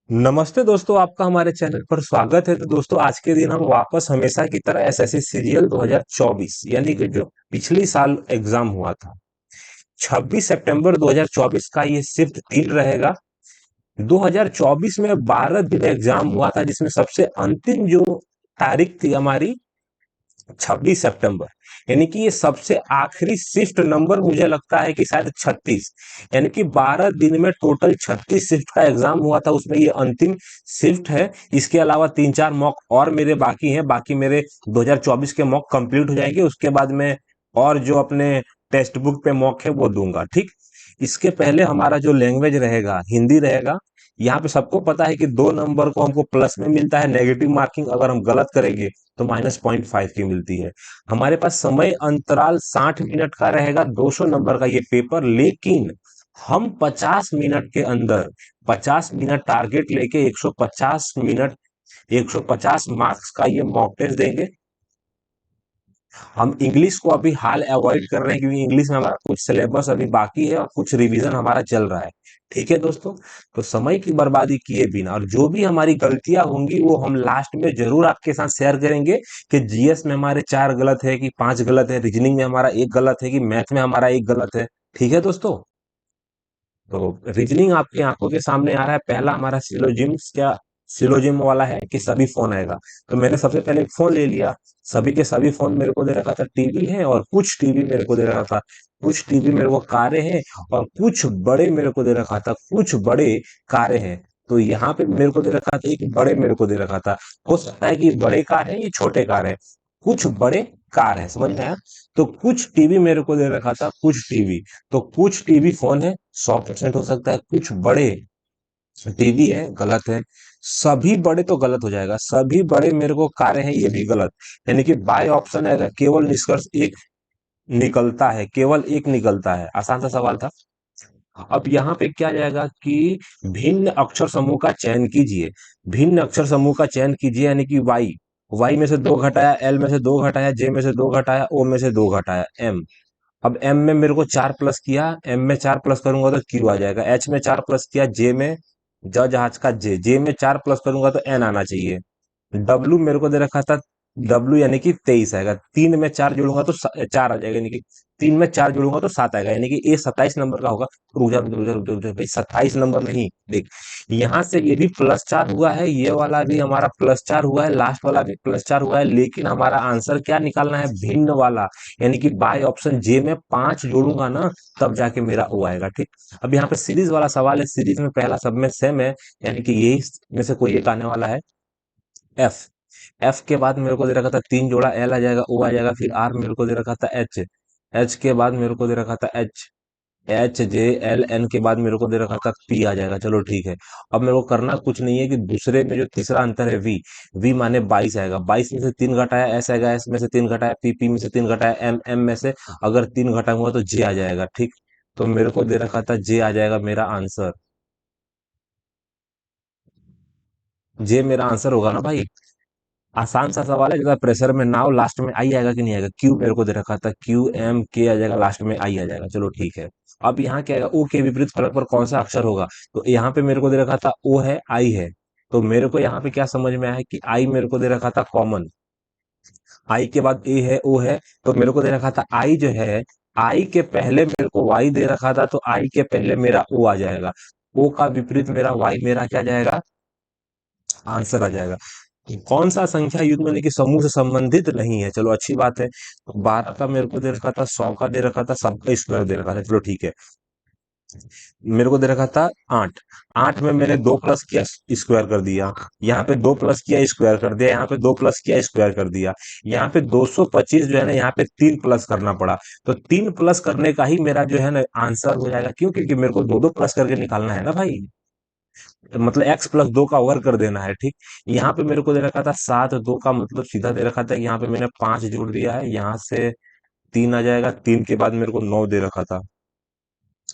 नमस्ते दोस्तों, आपका हमारे चैनल पर स्वागत है। तो दोस्तों, आज के दिन हम वापस हमेशा की तरह एसएससी सीरियल 2024 यानी कि जो पिछली साल एग्जाम हुआ था 26 सितंबर 2024 का ये शिफ्ट 3 रहेगा। 2024 में 12 दिन एग्जाम हुआ था, जिसमें सबसे अंतिम जो तारीख थी हमारी 26 सितंबर, यानी कि ये सबसे आखिरी शिफ्ट नंबर मुझे लगता है कि शायद 36, यानी कि 12 दिन में टोटल 36 शिफ्ट का एग्जाम हुआ था, उसमें ये अंतिम शिफ्ट है। इसके अलावा 3-4 मॉक और मेरे बाकी हैं, बाकी मेरे 2024 के मॉक कंप्लीट हो जाएंगे, उसके बाद मैं और जो अपने टेक्स्ट बुक पे मॉक है वो दूंगा। ठीक, इसके पहले हमारा जो लैंग्वेज रहेगा हिंदी रहेगा। यहाँ पे सबको पता है कि 2 नंबर को हमको प्लस में मिलता है, नेगेटिव मार्किंग अगर हम गलत करेंगे तो -0.5 की मिलती है। हमारे पास समय अंतराल 60 मिनट का रहेगा, 200 नंबर का ये पेपर, लेकिन हम 50 मिनट के अंदर 50 मिनट टारगेट लेके 150 मिनट 150 मार्क्स का ये मॉक टेस्ट देंगे। हम इंग्लिश को अभी हाल अवॉइड कर रहे हैं, क्योंकि इंग्लिश में हमारा कुछ सिलेबस अभी बाकी है और कुछ रिवीजन हमारा चल रहा है। ठीक है दोस्तों, तो समय की बर्बादी किए बिना और जो भी हमारी गलतियां होंगी वो हम लास्ट में जरूर आपके साथ शेयर करेंगे कि जीएस में हमारे 4 गलत है कि 5 गलत है, रीजनिंग में हमारा 1 गलत है कि मैथ में हमारा 1 गलत है। ठीक है दोस्तों, तो रीजनिंग आपकी आंखों के सामने आ रहा है। पहला हमारा सिलोजिम्स क्या, सिलोजिम वाला है कि सभी फोन आएगा। तो मैंने सबसे पहले एक फोन ले लिया। सभी के सभी फोन मेरे को दे रखा था टीवी है, और कुछ टीवी मेरे को दे रखा था, कुछ टीवी मेरे को कारें हैं, और कुछ बड़े मेरे को दे रखा था, कुछ बड़े कारें हैं। तो यहाँ पे मेरे को दे रखा था एक बड़े मेरे को दे रखा था। हो सकता है कि बड़े कार है, ये छोटे कार है, कुछ बड़े कार है, समझ में आया। तो कुछ टीवी मेरे को दे रखा था, कुछ टीवी, तो कुछ टीवी फोन है, 100% हो सकता है। कुछ बड़े टीवी है, गलत है। सभी बड़े तो गलत हो जाएगा, सभी बड़े मेरे को कारें हैं, ये भी गलत। यानी कि बाय ऑप्शन है, केवल निष्कर्ष एक निकलता है, केवल एक निकलता है। आसान सा सवाल था। अब यहाँ पे क्या जाएगा कि भिन्न अक्षर समूह का चयन कीजिए। भिन्न अक्षर समूह का चयन कीजिए, यानी कि वाई, वाई में से 2 घटाया, एल में से 2 घटाया, जे में से 2 घटाया, ओ में से 2 घटाया, एम। अब एम में मेरे को 4 प्लस किया, एम में 4 प्लस करूंगा तो क्यू आ जाएगा। एच में 4 प्लस किया, जे में जहाज का जे, जे में 4 प्लस करूंगा तो एन आना चाहिए। डब्लू मेरे को दे रखा था, डब्लू यानी कि 23 आएगा। 3 में 4 जोड़ूंगा तो 4 आ जाएगा, यानी कि 3 में 4 जोड़ूंगा तो 7 आएगा, यानी कि ए 27 नंबर का होगा। रुक जा रुक जा रुक जा रुक जा रुक जा भाई, 27 नंबर नहीं, देख, यहाँ से ये भी +4 हुआ है, ये वाला भी हमारा +4 हुआ है, लास्ट वाला भी +4 हुआ है, लेकिन हमारा आंसर क्या निकालना है, भिन्न वाला। यानी कि बाय ऑप्शन जे में 5 जोड़ूंगा ना, तब जाके मेरा ओ आएगा। ठीक, अब यहाँ पे सीरीज वाला सवाल है, सीरीज में पहला सब में सेम है, यानी कि यही में से कोई एक आने वाला है। एफ, एफ के बाद मेरे को दे रखा था 3 जोड़ा, एल आ जाएगा, ओ आ जाएगा, फिर आर मेरे को दे रखा था एच, एच के बाद मेरे को दे रखा था H, H J L N के बाद मेरे को दे रखा था पी आ जाएगा। चलो ठीक है। अब मेरे को करना कुछ नहीं है कि दूसरे में जो तीसरा अंतर है वी, वी माने 22 आएगा, 22 में से 3 घटाया एस आएगा, एस में से 3 घटाया पी, पी में से 3 घटाया एम, एम में से अगर 3 घटाऊंगा तो जे आ जाएगा। ठीक, तो मेरे को दे रखा था जे आ जाएगा मेरा आंसर, जे मेरा आंसर होगा ना भाई। आसान सा सवाल है, ज्यादा प्रेशर में ना हो। लास्ट में आई आएगा कि नहीं आएगा, क्यू मेरे को दे रखा था, क्यू एम के आ जाएगा, लास्ट में आई आ जाएगा। चलो ठीक है। अब यहाँ क्या आएगा, ओ के विपरीत फलक पर कौन सा अक्षर होगा। तो यहाँ पे मेरे को दे रखा था ओ है, आई है। तो मेरे को यहाँ पे क्या समझ में आया कि आई मेरे को दे रखा था कॉमन, आई के बाद ए है, ओ है। तो मेरे को दे रखा था आई जो है, आई के पहले मेरे को वाई दे रखा था, तो आई के पहले मेरा ओ आ जाएगा। ओ का विपरीत मेरा वाई, मेरा क्या जाएगा, आंसर आ जाएगा। कौन सा संख्या युग्म यानी कि समूह से संबंधित नहीं है, चलो अच्छी बात है। तो 12 का मेरे को दे रखा था, 100 का दे रखा था, सबका स्क्वायर दे रखा था, चलो ठीक है। मेरे को दे रखा था 8, 8 में मैंने 2 प्लस किया, स्क्वायर कर दिया। यहाँ पे 2 प्लस किया, स्क्वायर कर दिया। यहाँ पे 2 प्लस किया, स्क्वायर कर दिया। यहाँ पे 225 जो है ना, यहाँ पे 3 प्लस करना पड़ा। तो 3 प्लस करने का ही मेरा जो है ना आंसर हो जाएगा। क्यों, क्योंकि मेरे को दो दो प्लस करके निकालना है ना भाई। तो मतलब x+2 का वर्ग कर देना है। ठीक, यहाँ पे मेरे को दे रखा था 7, 2 का मतलब सीधा दे रखा था, यहाँ पे मैंने 5 जोड़ दिया है, यहाँ से 3 आ जाएगा, 3 के बाद मेरे को 9 दे रखा था,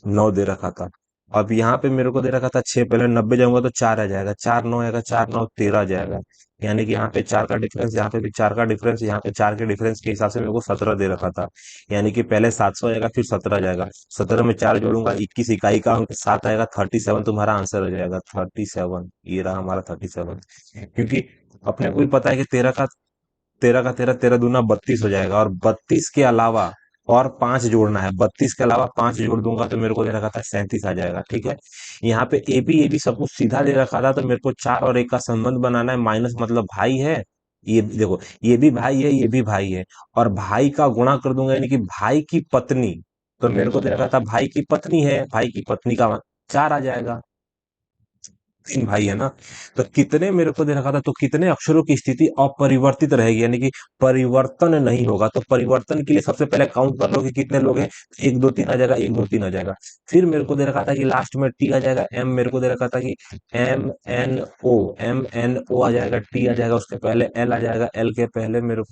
9 दे रखा था। अब यहाँ पे मेरे को दे रखा था 6, पहले 90 जाऊंगा तो 4 आ जाएगा, 4 9 आएगा, 4 9 13 आ जाएगा। यानी कि यहाँ पे 4 का डिफरेंस, यहाँ पे भी 4 का डिफरेंस, यहाँ पे 4 के डिफरेंस के हिसाब से मेरे को 17 दे रखा था। यानी कि पहले 700 आएगा, फिर 17 जाएगा, 17 में 4 जोड़ूंगा 21 इकाई का अंक 7 आएगा, 37 तुम्हारा आंसर हो जाएगा। 37 ये रहा हमारा 37। क्योंकि अपने को भी पता है कि 13 13 दूना 32 हो जाएगा, और 32 के अलावा और 5 जोड़ना है, 32 के अलावा 5 जोड़ दूंगा तो मेरे को दे रखा था 37 आ जाएगा। ठीक है, यहाँ पे ए बी सब कुछ सीधा दे रखा था, तो मेरे को 4 और 1 का संबंध बनाना है। माइनस मतलब भाई है, ये देखो, ये भी भाई है, ये भी भाई है, और भाई का गुणा कर दूंगा, यानी कि भाई की पत्नी। तो मेरे को दे रखा था भाई की पत्नी है, भाई की पत्नी का 4 आ जाएगा। 3 भाई है ना। तो कितने मेरे को दे रखा था, तो कितने अक्षरों की स्थिति अपरिवर्तित रहेगी, यानी कि परिवर्तन नहीं होगा। तो परिवर्तन के लिए सबसे पहले काउंट कर लो कि कितने लोग हैं। 1 2 3 आ जाएगा, 1 2 3 आ जाएगा। फिर मेरे को दे रखा था कि लास्ट में टी आ जाएगा, एम मेरे को दे रखा था कि एम एन ओ आ जाएगा, टी आ जाएगा, उसके पहले एल आ जाएगा, एल के पहले मेरे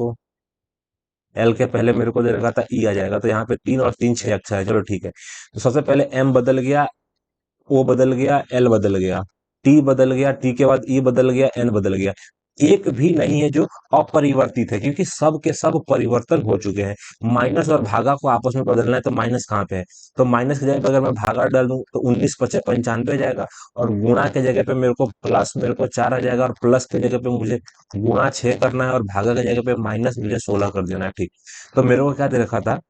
को दे रखा था ई आ जाएगा। तो यहाँ पे 3 और 3 6 अक्षर है, चलो ठीक है। तो सबसे पहले एम बदल गया, ओ बदल गया, एल बदल गया, टी बदल गया, टी के बाद ई बदल गया, एन बदल गया। एक भी नहीं है जो अपरिवर्तित है, क्योंकि सब के सब परिवर्तन हो चुके हैं। माइनस और भागा को आपस में बदलना है, तो माइनस कहाँ पे है? तो माइनस की जगह पे अगर मैं भागा डाल दूं तो 19 पचे 95 जाएगा, और गुणा के जगह पे मेरे को प्लस मेरे को 4 आ जाएगा, और प्लस की जगह पे मुझे गुणा 6 करना है, और भागा की जगह पे माइनस मुझे 16 कर देना है। ठीक, तो मेरे को क्या दे रखा था?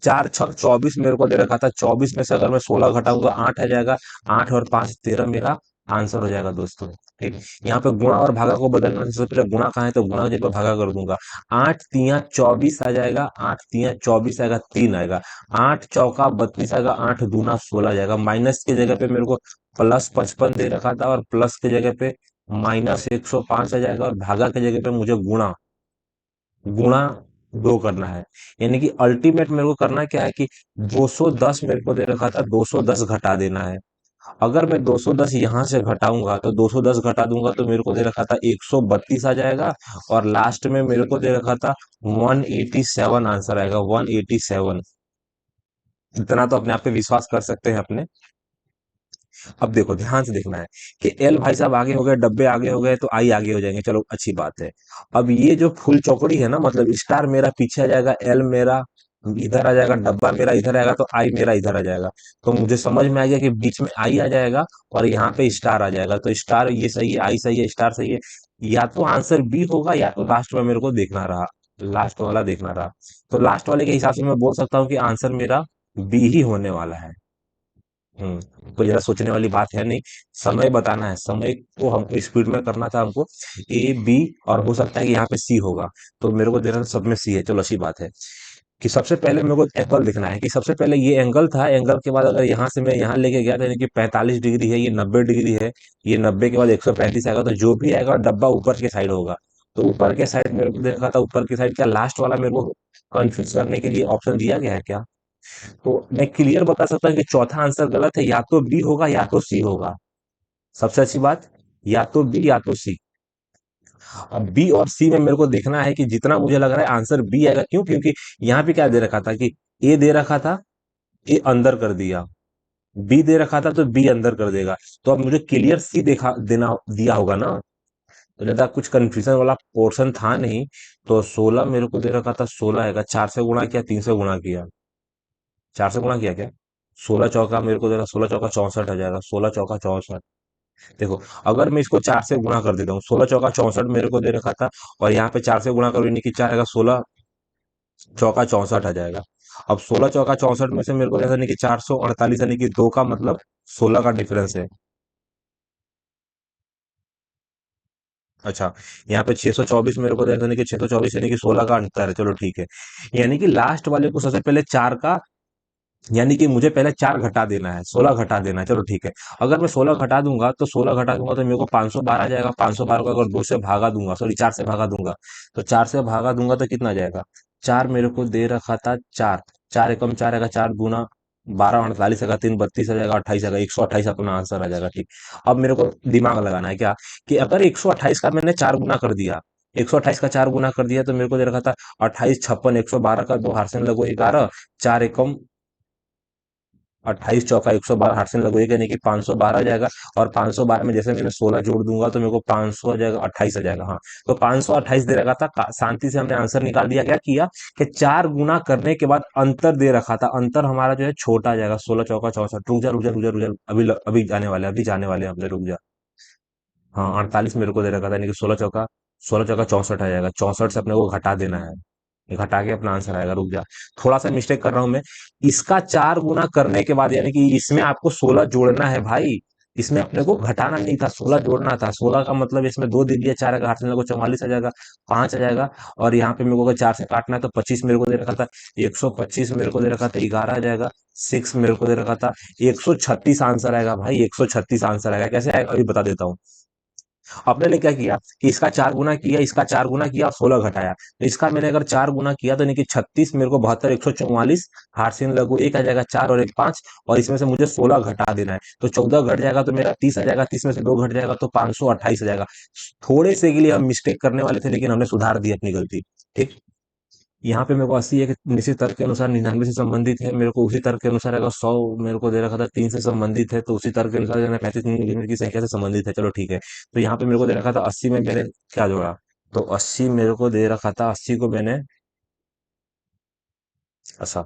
4 6 24 मेरे को दे रखा था। 24 में से अगर मैं 16 घटाऊंगा 8 आ जाएगा, 8 और 5 13 मेरा आंसर हो जाएगा दोस्तों। ठीक, यहाँ पे गुणा और भागा को बदलना है, सबसे पहले गुणा कहाँ है तो गुणा की जगह भागा कर दूंगा। 8 तिया 24 आ जाएगा, 8 तिया 24 आएगा, 3 आएगा, 8 चौका 32 आएगा, 8 दूना 16 आ जाएगा। माइनस की जगह पे मेरे को प्लस 55 दे रखा था, और प्लस की जगह पे माइनस 105 आ जाएगा, और भागा की जगह पे मुझे गुणा गुणा 2 करना है। यानी कि अल्टीमेट मेरे को करना क्या है कि 210 मेरे को दे रखा था, 210 घटा देना है। अगर मैं 210 यहाँ से घटाऊंगा तो 210 घटा दूंगा तो मेरे को दे रखा था 132 आ जाएगा, और लास्ट में मेरे को दे रखा था 187 आंसर आएगा, 187। इतना तो अपने आप पे विश्वास कर सकते हैं अपने। अब देखो, ध्यान से देखना है कि एल भाई साहब आगे हो गए, डब्बे आगे हो गए, तो आई आगे हो जाएंगे, चलो अच्छी बात है। अब ये जो फुल चौकड़ी है ना, मतलब स्टार मेरा पीछे आ जाएगा, एल मेरा इधर आ जाएगा, डब्बा मेरा इधर आएगा, तो आई मेरा इधर आ जाएगा। तो मुझे समझ में आ गया कि बीच में आई आ जाएगा, और यहाँ पे स्टार आ जाएगा। तो स्टार ये सही है, आई सही है, स्टार सही है। या तो आंसर बी होगा, या तो लास्ट में मेरे को देखना रहा, लास्ट वाला देखना रहा। तो लास्ट वाले के हिसाब से मैं बोल सकता हूँ कि आंसर मेरा बी ही होने वाला है। कोई ज्यादा सोचने वाली बात है नहीं। समय बताना है, समय को हमको स्पीड में करना था हमको। ए बी, और हो सकता है कि यहाँ पे सी होगा, तो मेरे को देना सब में सी है। चलो अच्छी बात है कि सबसे पहले मेरे को एंगल दिखना है, कि सबसे पहले ये एंगल था, एंगल के बाद अगर यहाँ से मैं यहाँ लेके गया था, यानी कि 45 डिग्री है, ये 90 डिग्री है, ये 90 के बाद 135 आएगा, तो जो भी आएगा डब्बा ऊपर के साइड होगा। तो ऊपर के साइड मेरे को देखा था, ऊपर की साइड क्या लास्ट वाला मेरे को कंफ्यूज करने के लिए ऑप्शन दिया गया है क्या? तो मैं क्लियर बता सकता हूँ कि चौथा आंसर गलत है, या तो बी होगा या तो सी होगा। सबसे अच्छी बात, या तो बी या तो सी। अब बी और सी में मेरे को देखना है कि जितना मुझे लग रहा है आंसर बी आएगा। क्यों? क्योंकि यहाँ पे क्या दे रखा था कि ए दे रखा था, ए अंदर कर दिया, बी दे रखा था तो बी अंदर कर देगा। तो अब मुझे क्लियर सी देखा देना दिया होगा ना। तो ज्यादा कुछ कंफ्यूजन वाला पोर्शन था नहीं। तो 16 मेरे को दे रखा था, 16 आएगा, 4 से गुणा किया, 3 से गुणा किया, 4 से गुणा किया क्या? 16 चौका मेरे को दे रहा, 16 चौका 64 आ जाएगा, 16 चौका 64। देखो, अगर मैं इसको 4 से गुणा कर देता हूँ, 16 चौका 64 मेरे को दे रखा था, और यहाँ पे 4 से गुणा करो यानी कि 4 आएगा, 16 चौका 64 आ जाएगा। अब 16 चौका 64 में से मेरे को जैसा नहीं कि 448 यानी कि 2 का मतलब 16 का डिफरेंस है। अच्छा, यहाँ पे 624 मेरे को जैसा नहीं कि 624 यानी कि 16 का अंतर है, चलो ठीक है। यानी कि लास्ट वाले को सबसे पहले 4 का, यानी कि मुझे पहले 4 घटा देना है, 16 घटा देना है, चलो ठीक है। अगर मैं 16 घटा दूंगा तो 16 घटा दूंगा तो मेरे को 512 आ जाएगा। 512 को अगर 2 से भागा दूंगा, सॉरी 4 से भागा दूंगा, तो 4 से भागा दूंगा तो कितना आ जाएगा? 4 मेरे को दे रखा था 4, 4 एकम 4 आएगा, 4 दूना 12 48 आएगा, 3 32 आ जाएगा, 28 आएगा, 128 अपना आंसर आ जाएगा। ठीक, अब मेरे को दिमाग लगाना है क्या, कि अगर 128 का मैंने 4 गुना कर दिया, 128 का 4 गुना कर दिया, तो मेरे को दे रखा था 28 56, 112 का 2 हार्सन लगो 11, 4 एकम 28 चौका 112 हाथ से लगेगा, यानी कि 512 आ जाएगा। और 512 में जैसे मैंने 16 जोड़ दूंगा तो मेरे को 500 आ जाएगा, 28 आ जाएगा। हाँ, तो 528 दे रखा था, शांति से हमने आंसर निकाल दिया। क्या किया कि 4 गुना करने के बाद अंतर दे रखा था, अंतर हमारा जो है छोटा आ जाएगा, 16 चौका 64। रुक जा रुक जा रुक जा रुक जा, अभी जाने वाले, अभी जाने वाले हमसे, रुक जा। हाँ, 48 मेरे को दे रखा था, यानी कि 16 चौका 64 आ जाएगा। 64 से अपने को घटा देना है, ये घटा के अपना आंसर आएगा। रुक जा, थोड़ा सा मिस्टेक कर रहा हूं मैं। इसका 4 गुना करने के बाद, यानी कि इसमें आपको 16 जोड़ना है भाई। इसमें अपने को घटाना नहीं था, 16 जोड़ना था। 16 का मतलब इसमें 2 दे दिया, 4 का हाथ में को 44 आ जाएगा, 5 आ जाएगा। और यहाँ पे मेरे को अगर 4 से काटना है तो 25 मेरे को दे रखा था, 125 मेरे को दे रखा था, 11 आ जाएगा, 6 मेरे को दे रखा था, 136 आंसर आएगा भाई, 136 आंसर आएगा। कैसे आएगा अभी बता देता हूँ। आपने ने क्या किया कि इसका 4 गुना किया, इसका 4 गुना किया और 16 घटाया। तो इसका मैंने अगर 4 गुना किया तो यानी कि 36 मेरे को 72, 144 हाथ से लगू, एक आ जाएगा 4 और एक 5, और इसमें से मुझे 16 घटा देना है। तो 14 घट जाएगा तो मेरा 30 आ जाएगा, 30 में से 2 घट जाएगा तो 528 आ जाएगा। थोड़े से के लिए हम मिस्टेक करने वाले थे, लेकिन हमने सुधार दी अपनी गलती। ठीक, यहाँ पे मेरे को 80 है कि निश्चित तर्क के अनुसार 99 से संबंधित है, मेरे को उसी तर्क के अनुसार अगर 100 मेरे को दे रखा था 3 से संबंधित है, तो उसी तर्क के अनुसार 35 मिलीमीटर की संख्या से संबंधित है। चलो ठीक है। तो यहाँ पे मेरे को दे रखा था 80 में मैंने क्या जोड़ा, तो 80 मेरे को दे रखा था, 80 को मैंने, अच्छा,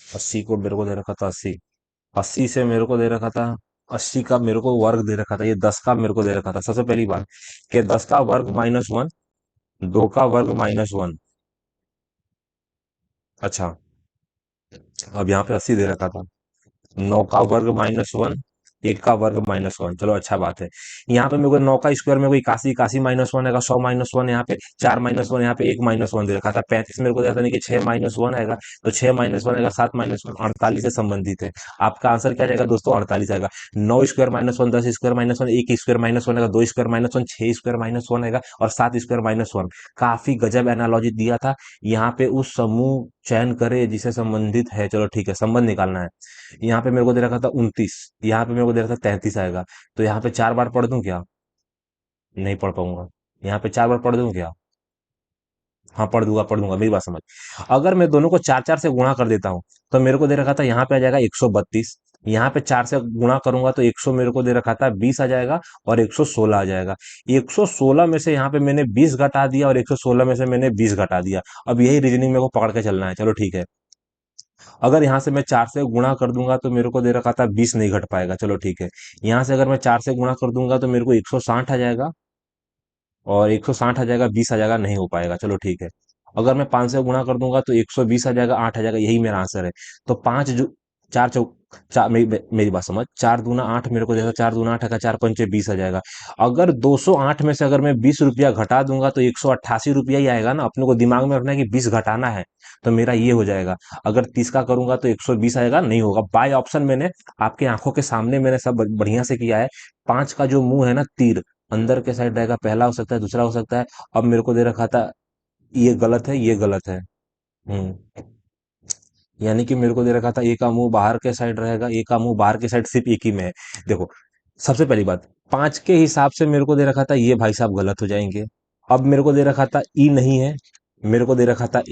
80 को मेरे को दे रखा था, 80, 80 से मेरे को दे रखा था, 80 का मेरे को वर्ग दे रखा था, ये 10 का मेरे को दे रखा था। सबसे पहली बात कि 10 का वर्ग -1, 2 का वर्ग -1। अच्छा, अब यहाँ पे 80 दे रखा था, 9 का वर्ग -1, 1 का वर्ग -1। चलो अच्छा बात है। यहाँ पे मेरे को 9 का स्क्वायर में कोई 81, 81 -1 आएगा, 100 -1 यहाँ पे, 4 -1 यहाँ पे, 1 -1 दे रखा था। 35 मेरे को देता नहीं कि 6 -1 आएगा, तो 6 -1 आएगा, 7 -1, 48 से संबंधित है। आपका आंसर क्या जाएगा दोस्तों, 48 आएगा। 9 स्क्वायर -1, 10 स्क्वायर -1, 1 स्क्वायर -1 आएगा, 2 स्क्वायर -1, 6 स्क्वायर -1 आएगा, और 7 स्क्वायर -1। काफी गजब एनालॉजी दिया था। यहाँ पे उस समूह चयन करे जिसे संबंधित है। चलो ठीक है, संबंध निकालना है। यहाँ पे मेरे को दे रखा था 29, यहाँ पे मेरे को दे रखा था 33 आएगा। तो यहाँ पे 4 बार पढ़ दूं क्या, नहीं पढ़ पाऊंगा। यहाँ पे 4 बार पढ़ दूं क्या, हाँ पढ़ दूंगा, मेरी बात समझ। अगर मैं दोनों को 4 4 से गुणा कर देता हूँ, तो मेरे को दे रखा था यहाँ पे आ जाएगा 132। यहाँ पे 4 से गुणा करूंगा तो 100 मेरे को दे रखा था 20 आ जाएगा, और 116 आ जाएगा। 116 में से यहाँ पे मैंने 20 घटा दिया, और 116 में से मैंने 20 घटा दिया। अब यही रीजनिंग मेरे को पकड़ के चलना है। चलो ठीक है। अगर यहाँ से मैं 4 से गुणा कर दूंगा तो मेरे को दे रखा था 20 नहीं घट पाएगा। चलो ठीक है। यहाँ से अगर मैं 4 से गुणा कर दूंगा तो मेरे को 160 आ जाएगा, और 160 आ जाएगा, 20 आ जाएगा, नहीं हो पाएगा। चलो ठीक है। अगर मैं 5 से गुणा कर दूंगा तो 120 आ जाएगा, 8 आ जाएगा, यही मेरा आंसर है। तो 5 जो 4 चौ 4, मेरी बात समझ, 4 दूना 8 मेरे को देगा, 4 दूना 8 का 4 पंचे 20 आ जाएगा। अगर 208 में से अगर मैं 20 रुपया घटा दूंगा तो 188 रुपया ही आएगा ना। अपने को दिमाग में रखना है कि 20 घटाना है, तो मेरा ये हो जाएगा। अगर 30 का करूंगा तो 120 आएगा, नहीं होगा। बाय ऑप्शन मैंने आपके आंखों के सामने मैंने सब बढ़िया से किया है। 5 का जो मुंह है ना, तीर अंदर के साइड रहेगा, पहला हो सकता है, दूसरा हो सकता है। अब मेरे को दे रखा था, ये गलत है, ये गलत है। यानी कि मेरे को दे रखा था ए का मुंह बाहर के साइड रहेगा, ए का मुंह बाहर के साइड सिर्फ एक ही में है। देखो, सबसे पहली बात, 5 के हिसाब से मेरे को दे रखा था, ये भाई साहब गलत हो जाएंगे। अब मेरे को दे रखा था ई नहीं है, मेरे को दे रखा था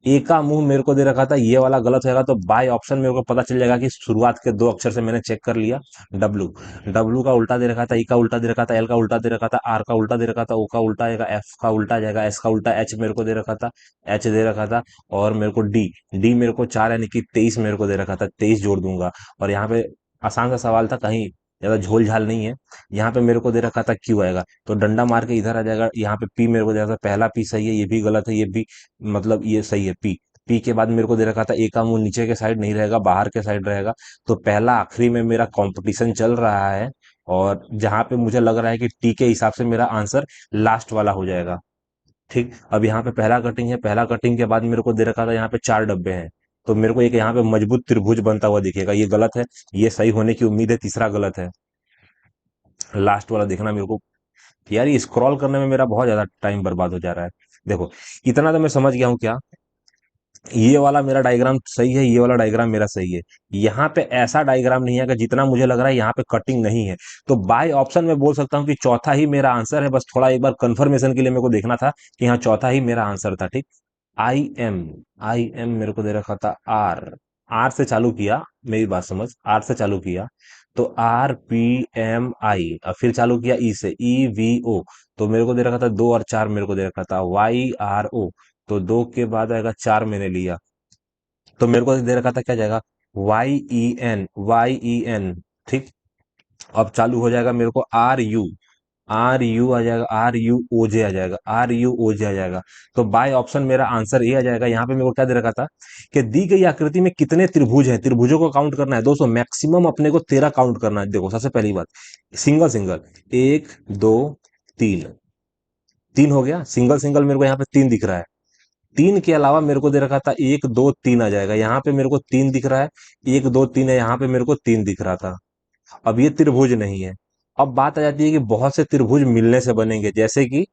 ए का मुंह मेरे को दे रखा था, ये वाला गलत होगा। तो बाय ऑप्शन मेरे को पता चल जाएगा कि शुरुआत के 2 अक्षर से मैंने चेक कर लिया। डब्लू, डब्लू का उल्टा दे रखा था, ई का उल्टा दे रखा था, एल का उल्टा दे रखा था, आर का उल्टा दे रखा था, ओ का उल्टा आएगा, एफ का उल्टा जाएगा, एस का उल्टा, एच मेरे को दे रखा था, एच दे रखा था। और मेरे को डी, डी मेरे को 4 यानी कि 23 मेरे को दे रखा था, 23 जोड़ दूंगा। और यहाँ पे आसान सा सवाल था, कहीं ज्यादा झोल झाल नहीं है। यहाँ पे मेरे को दे रखा था क्यू आएगा, तो डंडा मार के इधर आ जाएगा। यहाँ पे पी मेरे को दे रखा था, पहला पी सही है, ये भी गलत है, ये भी, मतलब ये सही है। पी, पी के बाद मेरे को दे रखा था ए का मुंह नीचे के साइड नहीं रहेगा, बाहर के साइड रहेगा। तो पहला आखिरी में मेरा कंपटीशन चल रहा है, और जहां पे मुझे लग रहा है कि टी के हिसाब से मेरा आंसर लास्ट वाला हो जाएगा। ठीक, अब यहाँ पे पहला कटिंग है, पहला कटिंग के बाद मेरे को दे रखा था यहाँ पे 4 डब्बे हैं। तो मेरे को एक यहाँ पे मजबूत त्रिभुज बनता हुआ दिखेगा, ये गलत है। ये सही होने की उम्मीद है, तीसरा गलत है। लास्ट वाला देखना मेरे को। यार ये स्क्रॉल करने में मेरा बहुत ज्यादा टाइम बर्बाद हो जा रहा है। देखो, इतना तो मैं समझ गया हूँ क्या, ये वाला मेरा डायग्राम सही है, ये वाला डायग्राम मेरा सही है। यहाँ पे ऐसा डायग्राम नहीं है कि जितना मुझे लग रहा है यहाँ पे कटिंग नहीं है। तो बाय ऑप्शन में बोल सकता हूँ कि चौथा ही मेरा आंसर है। बस थोड़ा एक बार कंफर्मेशन के लिए मेरे को देखना था कि हाँ चौथा ही मेरा आंसर था। ठीक, आई एम, आई एम मेरे को दे रखा था आर, आर से चालू किया, मेरी बात समझ, आर से चालू किया तो RPMI, अब फिर चालू किया ई से, EVO, तो मेरे को दे रखा था 2 और 4, मेरे को दे रखा था YRO, तो 2 के बाद आएगा 4 मैंने लिया, तो मेरे को दे रखा था क्या जाएगा, YEN, ठीक। अब चालू हो जाएगा मेरे को RU आ जाएगा, RUOJ आ जाएगा, RUOJ आ जाएगा। तो बाय ऑप्शन मेरा आंसर ये आ जाएगा। यहाँ पे मेरे को क्या दे रखा था कि दी गई आकृति में कितने त्रिभुज हैं, त्रिभुजों को काउंट करना है दोस्तों, मैक्सिमम अपने को 13 काउंट करना है। देखो सबसे पहली बात, सिंगल सिंगल, 1 2 3, 3 हो गया, सिंगल सिंगल मेरे को यहाँ पे 3 दिख रहा है। 3 के अलावा मेरे को दे रखा था 1 2 3 आ जाएगा, यहाँ पे मेरे को 3 दिख रहा है, 1 2 3 है, यहाँ पे मेरे को 3 दिख रहा था। अब ये त्रिभुज नहीं है। अब बात आ जाती है कि बहुत से त्रिभुज मिलने से बनेंगे, जैसे कि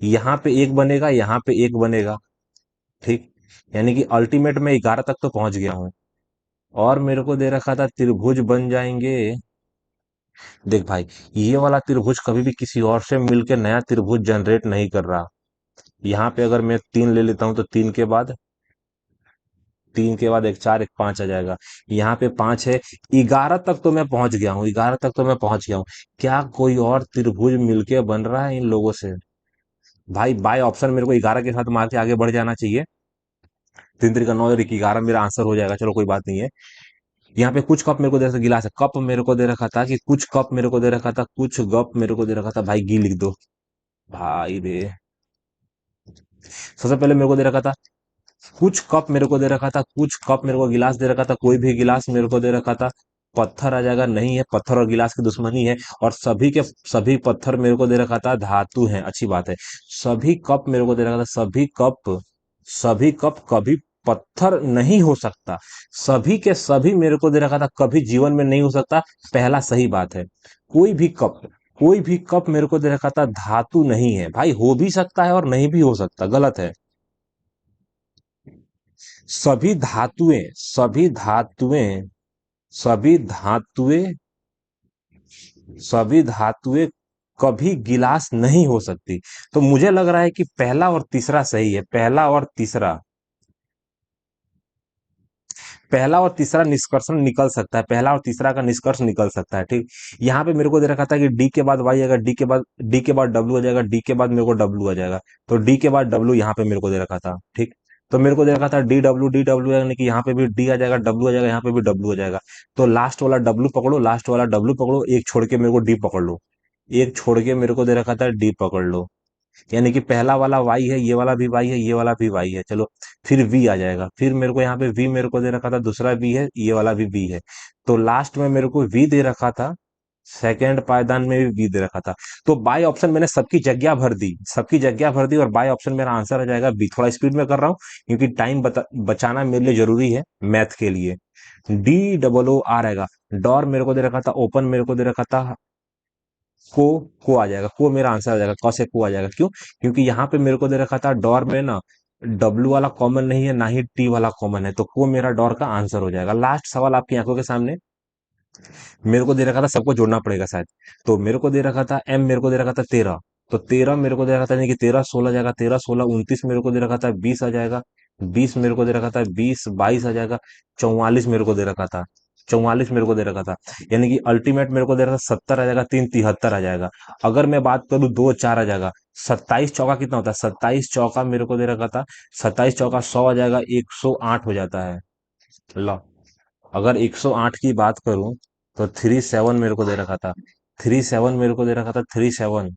यहाँ पे एक बनेगा, यहाँ पे एक बनेगा, ठीक। यानी कि अल्टीमेट में 11 तक तो पहुंच गया हूं। और मेरे को दे रखा था त्रिभुज बन जाएंगे। देख भाई, ये वाला त्रिभुज कभी भी किसी और से मिलकर नया त्रिभुज जनरेट नहीं कर रहा। यहाँ पे अगर मैं 3 ले लेता हूं तो 3 के बाद एक 4 एक 5 आ जाएगा। यहाँ पे 5 है, 11 तक तो मैं पहुंच गया हूँ, 11 तक तो मैं पहुंच गया हूँ। क्या कोई और त्रिभुज मिलके बन रहा है इन लोगों से? भाई बाय ऑप्शन मेरे को 11 के साथ मार के आगे बढ़ जाना चाहिए। 3 3 का 9 और 11 मेरा आंसर हो जाएगा, चलो कोई बात नहीं है। यहाँ पे कुछ कप मेरे को दे रखा था, गिलास है, कप मेरे को दे रखा था कि कुछ कप मेरे को दे रखा था, कुछ गप मेरे को दे रखा था, भाई गी लिख दो। भाई रे, सबसे पहले मेरे को दे रखा था कुछ कप, मेरे को दे रखा था कुछ कप, मेरे को गिलास दे रखा था, कोई भी गिलास मेरे को दे रखा था। पत्थर आ जाएगा, नहीं है, पत्थर और गिलास की दुश्मनी है। और सभी के सभी पत्थर मेरे को दे रखा था धातु है, अच्छी बात है। सभी कप मेरे को दे रखा था, सभी कप कभी पत्थर नहीं हो सकता। सभी के सभी मेरे को दे रखा था कभी जीवन में नहीं हो सकता, पहला सही बात है। कोई भी कप, कोई भी कप मेरे को दे रखा था धातु नहीं है। भाई हो भी सकता है और नहीं भी हो सकता, गलत है। सभी धातुएं सभी धातुएं सभी धातुएं सभी धातुएं कभी गिलास नहीं हो सकती। तो मुझे लग रहा है कि पहला और तीसरा सही है, पहला और तीसरा निष्कर्षण निकल सकता है, पहला और तीसरा का निष्कर्ष निकल सकता है, ठीक। यहाँ पे मेरे को दे रखा था कि डी के बाद वाई आएगा, डी के बाद डब्ल्यू आ जाएगा, डी के बाद मेरे को डब्ल्यू आ जाएगा। तो डी के बाद डब्ल्यू यहाँ पे मेरे को दे रखा था, ठीक। तो मेरे को दे रखा था डी डब्ल्यू यानी कि यहाँ पे भी डी आ जाएगा, डब्ल्यू आ जाएगा, यहाँ पे भी डब्ल्यू आ जाएगा। तो लास्ट वाला डब्ल्यू पकड़ो, लास्ट वाला डब्ल्यू पकड़ो, एक छोड़ के मेरे को डी पकड़ लो, एक छोड़ के मेरे को दे रखा था डी पकड़ लो। यानी कि पहला वाला वाई है, ये वाला भी वाई है, ये वाला भी वाई है, चलो। फिर वी आ जाएगा, फिर मेरे को यहाँ पे वी मेरे को दे रखा था, दूसरा वी है, ये वाला भी वी है। तो लास्ट में मेरे को वी दे रखा था, सेकंड पायदान में भी वी दे रखा था। तो बाय ऑप्शन मैंने सबकी जगह भर दी और बाय ऑप्शन मेरा आंसर आ जाएगा बी। थोड़ा स्पीड में कर रहा हूँ क्योंकि टाइम बचाना मेरे लिए जरूरी है मैथ के लिए। DOOR आएगा। डॉर मेरे को दे रखा था, ओपन मेरे को दे रखा था, को को आ जाएगा, को मेरा आंसर आ जाएगा, क से को आ जाएगा। क्यों? क्योंकि यहाँ पे मेरे को दे रखा था डॉर में ना डब्ल्यू वाला कॉमन नहीं है, ना ही टी वाला कॉमन है, तो को मेरा डॉर का आंसर हो जाएगा। लास्ट सवाल आपकी आंखों के सामने, मेरे को दे रखा था सबको जोड़ना पड़ेगा शायद। तो मेरे को दे रखा था एम, मेरे को दे रखा था 13, तो 13 मेरे को दे रखा था, यानी कि 13 16 जाएगा, 13 16 29 मेरे को दे रखा था, 20 आ जाएगा, 20 मेरे को दे रखा था, 20 22 आ जाएगा, 44 मेरे को दे रखा था, 44 मेरे को दे रखा था। यानी कि अल्टीमेट मेरे को दे रखा था 70 आ जाएगा, 3 73 आ जाएगा। अगर मैं बात करूं 2 4 आ जाएगा। 27 चौका कितना होता है? 27 चौका मेरे को दे रखा था, 27 चौका 100 आ जाएगा, 108 हो जाता है। लो, अगर 108 की बात करूं तो 37 मेरे को दे रखा था, 37 मेरे को दे रखा था, 37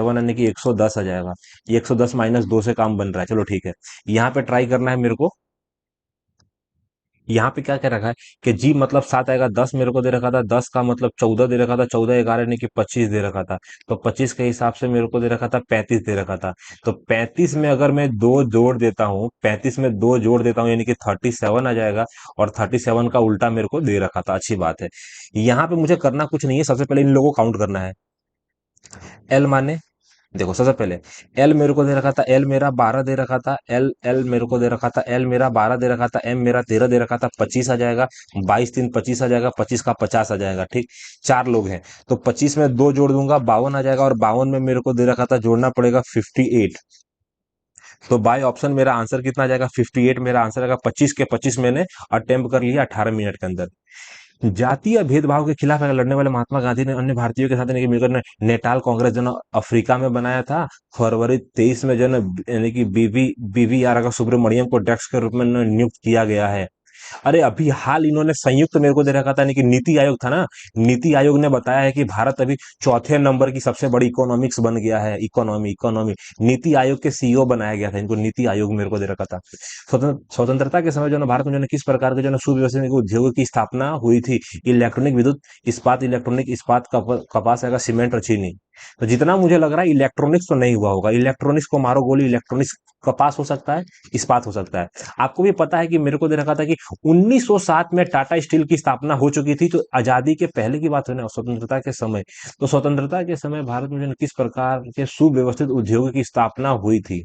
यानी कि 110 आ जाएगा। ये 110 -2 से काम बन रहा है, चलो ठीक है। यहाँ पे ट्राई करना है मेरे को। यहाँ पे क्या क्या रखा है कि जी मतलब 7 आएगा, 10 मेरे को दे रखा था, 10 का मतलब 14 दे रखा था, 14 11 यानी कि 25 दे रखा था। तो 25 के हिसाब से मेरे को दे रखा था, 35 दे रखा था। तो 35 में अगर मैं दो जोड़ देता हूँ, 35 में दो जोड़ देता हूँ यानी कि 37 आ जाएगा। और 37 का उल्टा मेरे को दे रखा था, अच्छी बात है। यहाँ पे मुझे करना कुछ नहीं है, सबसे पहले इन लोगों को काउंट करना है। एल माने, देखो सबसे पहले एल मेरे को दे रखा था, एल मेरा 12 दे रखा था, एल एल मेरे को दे रखा था, एल मेरा 12 दे रखा था, एम मेरा 13 दे रखा था, 25 आ जाएगा। 22 3 25 आ जाएगा, 25 का 50 आ जाएगा, ठीक। 4 लोग हैं तो 25 में 2 जोड़ दूंगा, 52 आ जाएगा। और 52 में मेरे को दे रखा था, जोड़ना पड़ेगा 58। तो बाय ऑप्शन मेरा आंसर कितना आ जाएगा? 58 मेरा आंसर आएगा। 25 के 25 मैंने अटेम्प्ट कर लिया 18 मिनट के अंदर। जातीय भेदभाव के खिलाफ अगर लड़ने वाले महात्मा गांधी ने अन्य भारतीयों के साथ यानी कि मिलकर ने नेटाल कांग्रेस जो है ना अफ्रीका में बनाया था। फरवरी 23 में जो है ना यानी कि बीवी आर का सुब्रमण्यम को अध्यक्ष के रूप में नियुक्त किया गया है। अरे अभी हाल इन्होंने संयुक्त मेरे को दे रखा था, यानी कि नीति आयोग था ना। नीति आयोग ने बताया है कि भारत अभी चौथे नंबर की सबसे बड़ी इकोनॉमिक्स बन गया है। इकोनॉमी इकोनॉमी नीति आयोग के सीईओ बनाया गया था इनको। नीति आयोग मेरे को दे रखा था। स्वतंत्रता के समय जो है ना भारत में जो है ना किस प्रकार के जो है ना सुव्यवस्थित उद्योगों की स्थापना हुई थी? इलेक्ट्रॉनिक विद्युत इस्पात, इलेक्ट्रॉनिक इस्पात, कपास आएगा, सीमेंट और चीनी। तो जितना मुझे लग रहा है इलेक्ट्रॉनिक्स तो नहीं हुआ होगा। इलेक्ट्रॉनिक्स को मारो गोली, इलेक्ट्रॉनिक्स कपास हो सकता है, इस्पात हो सकता है। आपको भी पता है कि मेरे को दे रखा था कि 1907 में टाटा स्टील की स्थापना हो चुकी थी। तो आजादी के पहले की बात है ना, स्वतंत्रता के समय। तो स्वतंत्रता के समय भारत में जो है ना किस प्रकार के सुव्यवस्थित उद्योगों की स्थापना हुई थी?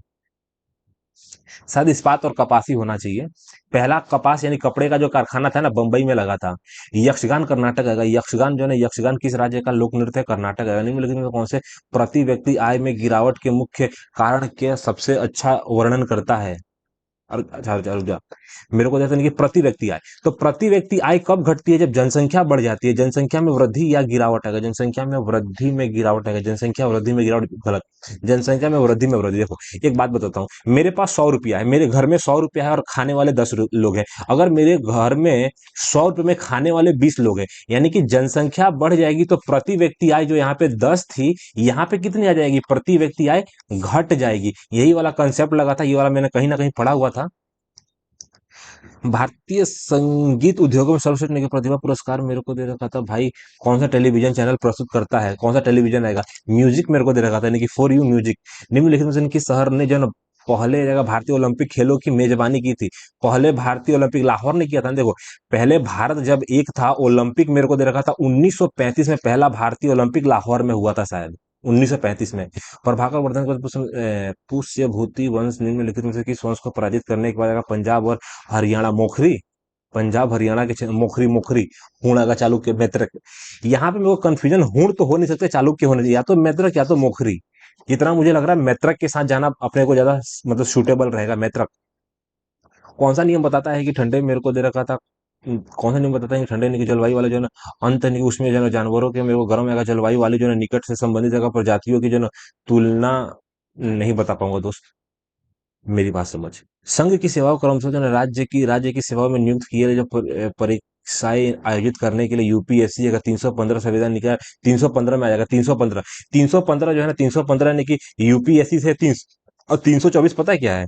शायद इस्पात और कपास ही होना चाहिए। पहला कपास यानी कपड़े का जो कारखाना था ना बंबई में लगा था। यक्षगान कर्नाटक आएगा। यक्षगान जो है ना, यक्षगान किस राज्य का लोक नृत्य है? कर्नाटक आएगा। नहीं, लेकिन कौन से प्रति व्यक्ति आय में गिरावट के मुख्य कारण के सबसे अच्छा वर्णन करता है? और अच्छा अच्छा, रुक जा। मेरे को जैसे नहीं कि प्रति व्यक्ति आय, तो प्रति व्यक्ति आय कब घटती है? जब जनसंख्या बढ़ जाती है। जनसंख्या में वृद्धि या गिरावट आएगा? जनसंख्या में वृद्धि में गिरावट आएगा। जनसंख्या वृद्धि में गिरावट गलत। जनसंख्या में वृद्धि में वृद्धि। देखो एक बात बताता हूँ, मेरे पास 100 रुपया है, मेरे घर में 100 रुपया है और खाने वाले 10 लोग हैं। अगर मेरे घर में 100 रुपये में खाने वाले 20 लोग हैं, यानी कि जनसंख्या बढ़ जाएगी तो प्रति व्यक्ति आय जो यहाँ पे 10 थी, यहाँ पे कितनी आ जाएगी? प्रति व्यक्ति आय घट जाएगी। यही वाला कंसेप्ट लगा था, ये वाला मैंने कहीं ना कहीं पढ़ा हुआ था। भारतीय संगीत उद्योगों में सर्वश्रेष्ठ नृत्य प्रतिभा पुरस्कार मेरे को दे रखा था भाई। कौन सा टेलीविजन चैनल प्रस्तुत करता है? कौन सा टेलीविजन आएगा? म्यूजिक मेरे को दे रखा था, यानी कि फॉर यू म्यूजिक। निम्नलिखित में से इनकी शहर ने जो है ना पहले जगह भारतीय ओलंपिक खेलों की मेजबानी की थी। पहले भारतीय ओलंपिक लाहौर ने किया था ना। देखो पहले भारत जब एक था ओलंपिक, मेरे को दे रखा था 1935 में पहला भारतीय ओलंपिक लाहौर में हुआ था शायद, 1935 में। प्रभाकर वर्धन को पुष्यभूति वंश निम्नलिखित में से किस वंश को पराजित करने के बाद आएगा? पंजाब और हरियाणा। मोखरी, पंजाब हरियाणा के मोखरी मोखरी। हूण आएगा चालुक्य मैत्रक। यहाँ पे मेरे को कंफ्यूजन, हूण तो हो नहीं सकते, चालुक्य होने चाहिए। या तो मैत्रक या तो मोखरी। जितना मुझे लग रहा है मैत्रक के साथ जाना अपने को ज्यादा मतलब सूटेबल रहेगा। मैत्रक। कौन सा नियम बताता है कि ठंडे में मेरे को दे रखा था? कौन सा नियम बताता है कि ठंडे की जलवायु वाले जो है ना अंत नहीं, उसमें जो है ना जानवरों के मेरे को गर्म जगह जलवायु वाली जो है ना निकट से संबंधित जगह प्रजातियों की जो है ना तुलना नहीं बता पाऊंगा दोस्त। मेरी बात समझ। संघ की सेवाओं क्रमशः जो है ना राज्य की सेवाओं में नियुक्त किए गए जो परीक्षाएं आयोजित करने के लिए यूपीएससी अगर 315 संविधान निकाय 315 में आ जाएगा। 315, 315 जो है ना 315 यानी कि यूपीएससी से 300 और 324 पता है क्या है?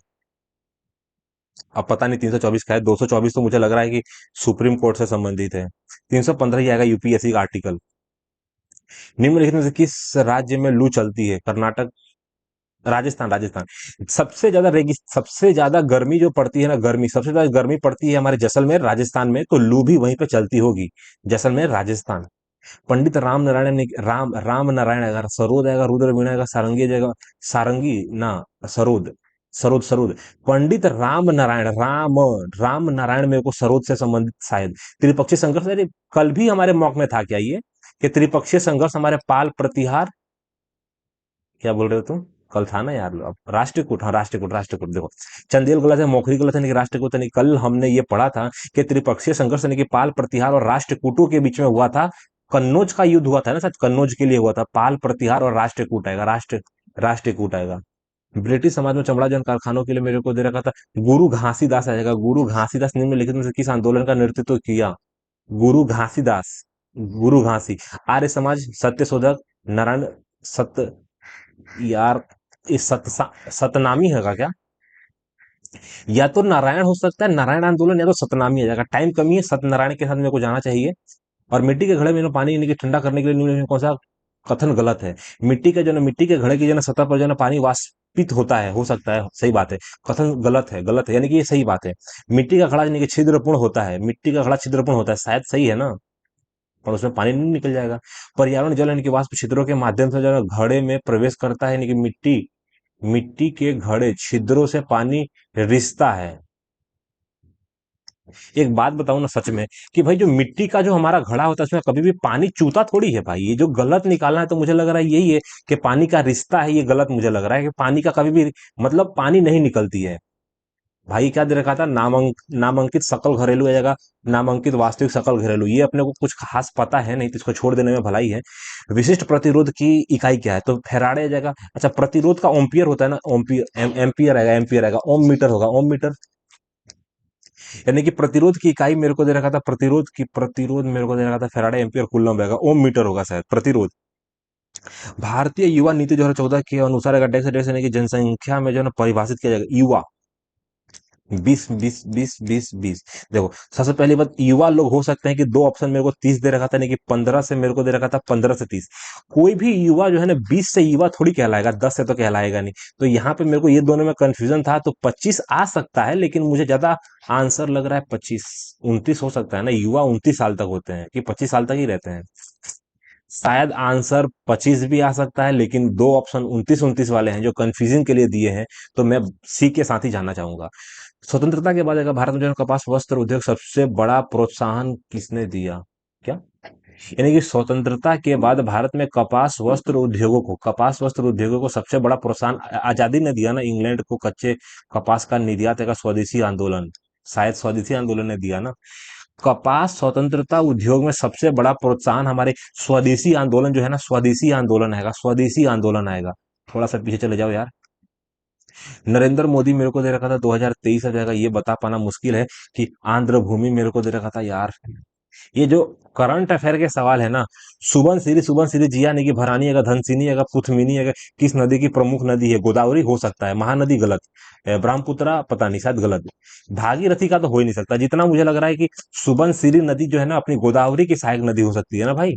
अब पता नहीं 324 का है। 224 तो मुझे लग रहा है कि सुप्रीम कोर्ट से संबंधित है। 315 ही आएगा यूपीएससी का आर्टिकल। निम्नलिखित में से किस राज्य में लू चलती है? कर्नाटक, राजस्थान, राजस्थान। सबसे ज्यादा गर्मी जो पड़ती है ना, गर्मी सबसे ज्यादा गर्मी पड़ती है हमारे जैसलमेर राजस्थान में, तो लू भी वहीं पे चलती होगी। जैसलमेर राजस्थान। पंडित राम नारायण ने राम नारायण आएगा, सरोद आएगा, रुद्र वीणा आएगा, सारंगी जाएगा। सारंगी ना, सरोद, सरोद सरोद। पंडित राम नारायण, राम नारायण मेरे को सरोद से संबंधित शायद। त्रिपक्षीय संघर्ष, अरे कल भी हमारे मॉक में था क्या ये कि त्रिपक्षीय संघर्ष हमारे पाल प्रतिहार, क्या बोल रहे हो तुम? कल था ना यार। अब राष्ट्रकूट, हाँ राष्ट्रकूट, राष्ट्रकूट। देखो चंदेल गलत है, मोखरी गलत है, नहीं राष्ट्रकूट नहीं। कल हमने ये पढ़ा था कि त्रिपक्षीय संघर्ष यानी कि पाल प्रतिहार और राष्ट्रकूटों के बीच में हुआ था। कन्नौज का युद्ध हुआ था ना, सच कन्नौज के लिए हुआ था। पाल प्रतिहार और राष्ट्रकूट आएगा। राष्ट्रकूट आएगा। ब्रिटिश समाज में चमड़ा जन कारखानों के लिए मेरे को दे रखा था। गुरु घासीदास आएगा। गुरु घासीदास निम्नलिखित में से किस आंदोलन का नेतृत्व किया? गुरु घासीदास, गुरु घासी। आर्य समाज, सत्य शोधक, नारायण, सत्य, यार ये सतनामी है क्या? या तो नारायण हो सकता है, नारायण आंदोलन, या तो सतनामी आ जाएगा। टाइम कमी है, सत्यनारायण के साथ मेरे को जाना चाहिए। और मिट्टी के घड़े में पानी यानी कि ठंडा करने के लिए निम्न में कौन सा कथन गलत है? मिट्टी के घड़े की जो है ना सतह पर जो है ना पानी वाष्पित होता है, हो सकता है, सही बात है। कथन गलत है, गलत है, यानी कि ये सही बात है। मिट्टी का घड़ा यानी कि छिद्रपूर्ण होता है। मिट्टी का घड़ा छिद्रपूर्ण होता है, शायद सही है ना। और उसमें पानी नहीं निकल जाएगा। पर्यावरण जल यानी कि वाष्प छिद्रों के माध्यम से जो है ना घड़े में प्रवेश करता है, यानी कि मिट्टी के घड़े छिद्रों से पानी रिसता है। एक बात बताऊं ना सच में, कि भाई जो मिट्टी का जो हमारा घड़ा होता है उसमें कभी भी पानी चूता थोड़ी है भाई। ये जो गलत निकालना है तो मुझे लग रहा है यही है कि पानी का रिश्ता है, ये गलत मुझे लग रहा है कि पानी का कभी भी मतलब पानी नहीं निकलती है। भाई क्या दे रखा था, नामांकित सकल घरेलू जगह नामांकित वास्तविक सकल घरेलू, ये अपने को कुछ खास पता है नहीं तो इसको छोड़ देने में भलाई है। विशिष्ट प्रतिरोध की इकाई क्या है, तो फैराडे जगह, अच्छा प्रतिरोध का ओम्पियर होता है ना, ओम्पियर एम्पियर आएगा, एम्पियर आएगा, ओम मीटर होगा, ओम मीटर। यानी कि प्रतिरोध की इकाई मेरे को दे रखा था, प्रतिरोध मेरे को दे रखा था फैराडे एम्पियर कूलम रहेगा, ओम मीटर होगा शायद प्रतिरोध। भारतीय युवा नीति 2014 के अनुसार अगर डेक्स डेक्स यानी कि जनसंख्या में जो है ना परिभाषित किया जाएगा युवा, 20 20 20 20 20। देखो सबसे पहली बात, युवा लोग हो सकते हैं कि दो ऑप्शन मेरे को 30 दे रखा था, यानी कि 15 से मेरे को दे रखा था 15 से 30। कोई भी युवा जो है ना 20 से युवा थोड़ी कहलाएगा, 10 से तो कहलाएगा नहीं। तो यहाँ पे मेरे को ये दोनों में कंफ्यूजन था, तो 25 आ सकता है, लेकिन मुझे ज्यादा आंसर लग रहा है 25। 29 हो सकता है ना, युवा 29 साल तक होते हैं कि 25 साल तक ही रहते हैं। शायद आंसर 25 भी आ सकता है, लेकिन दो ऑप्शन 29 29 वाले हैं जो कंफ्यूजिंग के लिए दिए हैं। तो मैं सी के साथ ही जानना चाहूंगा। स्वतंत्रता के बाद अगर भारत में जो है कपास वस्त्र उद्योग सबसे बड़ा प्रोत्साहन किसने दिया, क्या, यानी कि स्वतंत्रता के बाद भारत में कपास वस्त्र उद्योगों को सबसे बड़ा प्रोत्साहन आजादी ने दिया ना, इंग्लैंड को कच्चे कपास का निर्यात का स्वदेशी आंदोलन, शायद स्वदेशी आंदोलन ने दिया ना। कपास स्वतंत्रता उद्योग में सबसे बड़ा प्रोत्साहन हमारे स्वदेशी आंदोलन जो है ना, स्वदेशी आंदोलन आएगा, स्वदेशी आंदोलन आएगा। थोड़ा सा पीछे चले जाओ यार। नरेंद्र मोदी मेरे को दे रखा था 2023 आ जाएगा, ये बता पाना मुश्किल है कि आंध्र भूमि मेरे को दे रखा था यार। ये जो करंट अफेयर के सवाल है ना, सुबन सिरी जिया नहीं कि भरानी है, धनसिनी है, पुथमिनी है, किस नदी की प्रमुख नदी है, गोदावरी हो सकता है, महानदी गलत, ब्रह्मपुत्रा पता नहीं शायद गलत, भागीरथी का तो हो ही नहीं सकता। जितना मुझे लग रहा है कि सुबन सिरी नदी जो है ना अपनी गोदावरी की सहायक नदी हो सकती है ना भाई।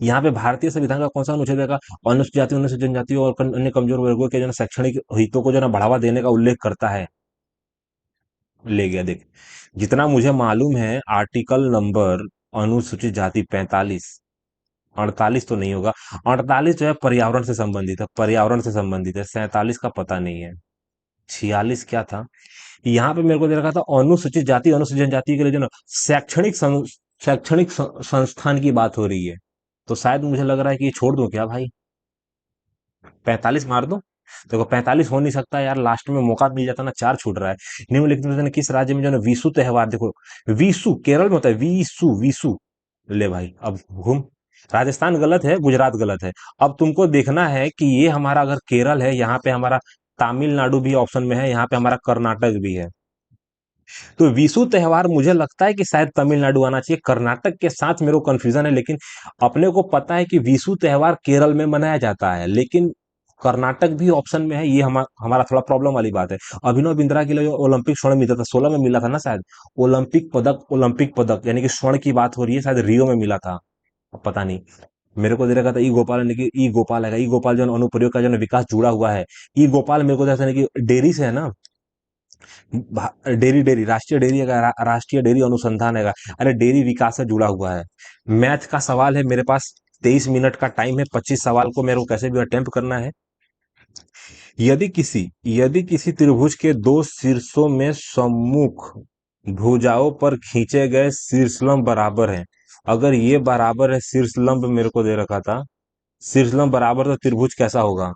यहाँ पे भारतीय संविधान का कौन सा अनुच्छेद है, अनुसूचित जाति अनुसूचित जनजाति और अन्य कमजोर वर्गों के जो है शैक्षणिक हितों को जो है बढ़ावा देने का उल्लेख करता है। ले गया देख, जितना मुझे मालूम है आर्टिकल नंबर अनुसूचित जाति 45, 48 तो नहीं होगा, 48 जो है पर्यावरण से संबंधित है, पर्यावरण से संबंधित है, 47 का पता नहीं है, 46 क्या था। यहाँ पे मेरे को दे रखा था अनुसूचित जाति अनुसूचित जनजाति के लिए जो ना शैक्षणिक संस्थान की बात हो रही है। तो शायद मुझे लग रहा है कि ये छोड़ दूं क्या भाई, 45 मार दो। देखो 45 हो नहीं सकता यार, लास्ट में मौका मिल जाता ना, चार छूट रहा है। निम्नलिखित में से किस राज्य में जो है ना विशु त्योहार, देखो विशु केरल में होता है, विशु विशु। ले भाई अब घूम, राजस्थान गलत है, गुजरात गलत है। अब तुमको देखना है कि ये हमारा अगर केरल है, यहाँ पे हमारा तमिलनाडु भी ऑप्शन में है, यहाँ पे हमारा कर्नाटक भी है। तो विशु त्योहार मुझे लगता है कि शायद तमिलनाडु आना चाहिए, कर्नाटक के साथ मेरे को कंफ्यूजन है, लेकिन अपने को पता है कि विशु त्योहार केरल में मनाया जाता है, लेकिन कर्नाटक भी ऑप्शन में है, ये हमारा थोड़ा प्रॉब्लम वाली बात है। अभिनव बिंद्रा के लिए जो ओलंपिक स्वर्ण मिला था, 16 में मिला था ना शायद, ओलंपिक पदक यानी कि स्वर्ण की बात हो रही है, शायद रियो में मिला था, अब पता नहीं। मेरे को दे रखा था ई गोपाल, यानी कि ई गोपाल है, ई गोपाल जो है अनुप्रयोग का जो है विकास जुड़ा हुआ है। ई गोपाल मेरे को जैसा कि डेयरी से है ना, डेयरी डेयरी राष्ट्रीय डेयरी है, राष्ट्रीय डेयरी अनुसंधान है, अरे डेयरी विकास से जुड़ा हुआ है। मैथ का सवाल है मेरे पास, 23 मिनट का टाइम है, 25 सवाल को मेरे को कैसे भी अटेम्प्ट करना है। यदि किसी त्रिभुज के दो शीर्षों में सम्मुख भुजाओं पर खींचे गए शीर्षलंब बराबर हैं, अगर ये बराबर है, शीर्षलंब मेरे को दे रखा था, शीर्षलंब बराबर तो त्रिभुज कैसा होगा,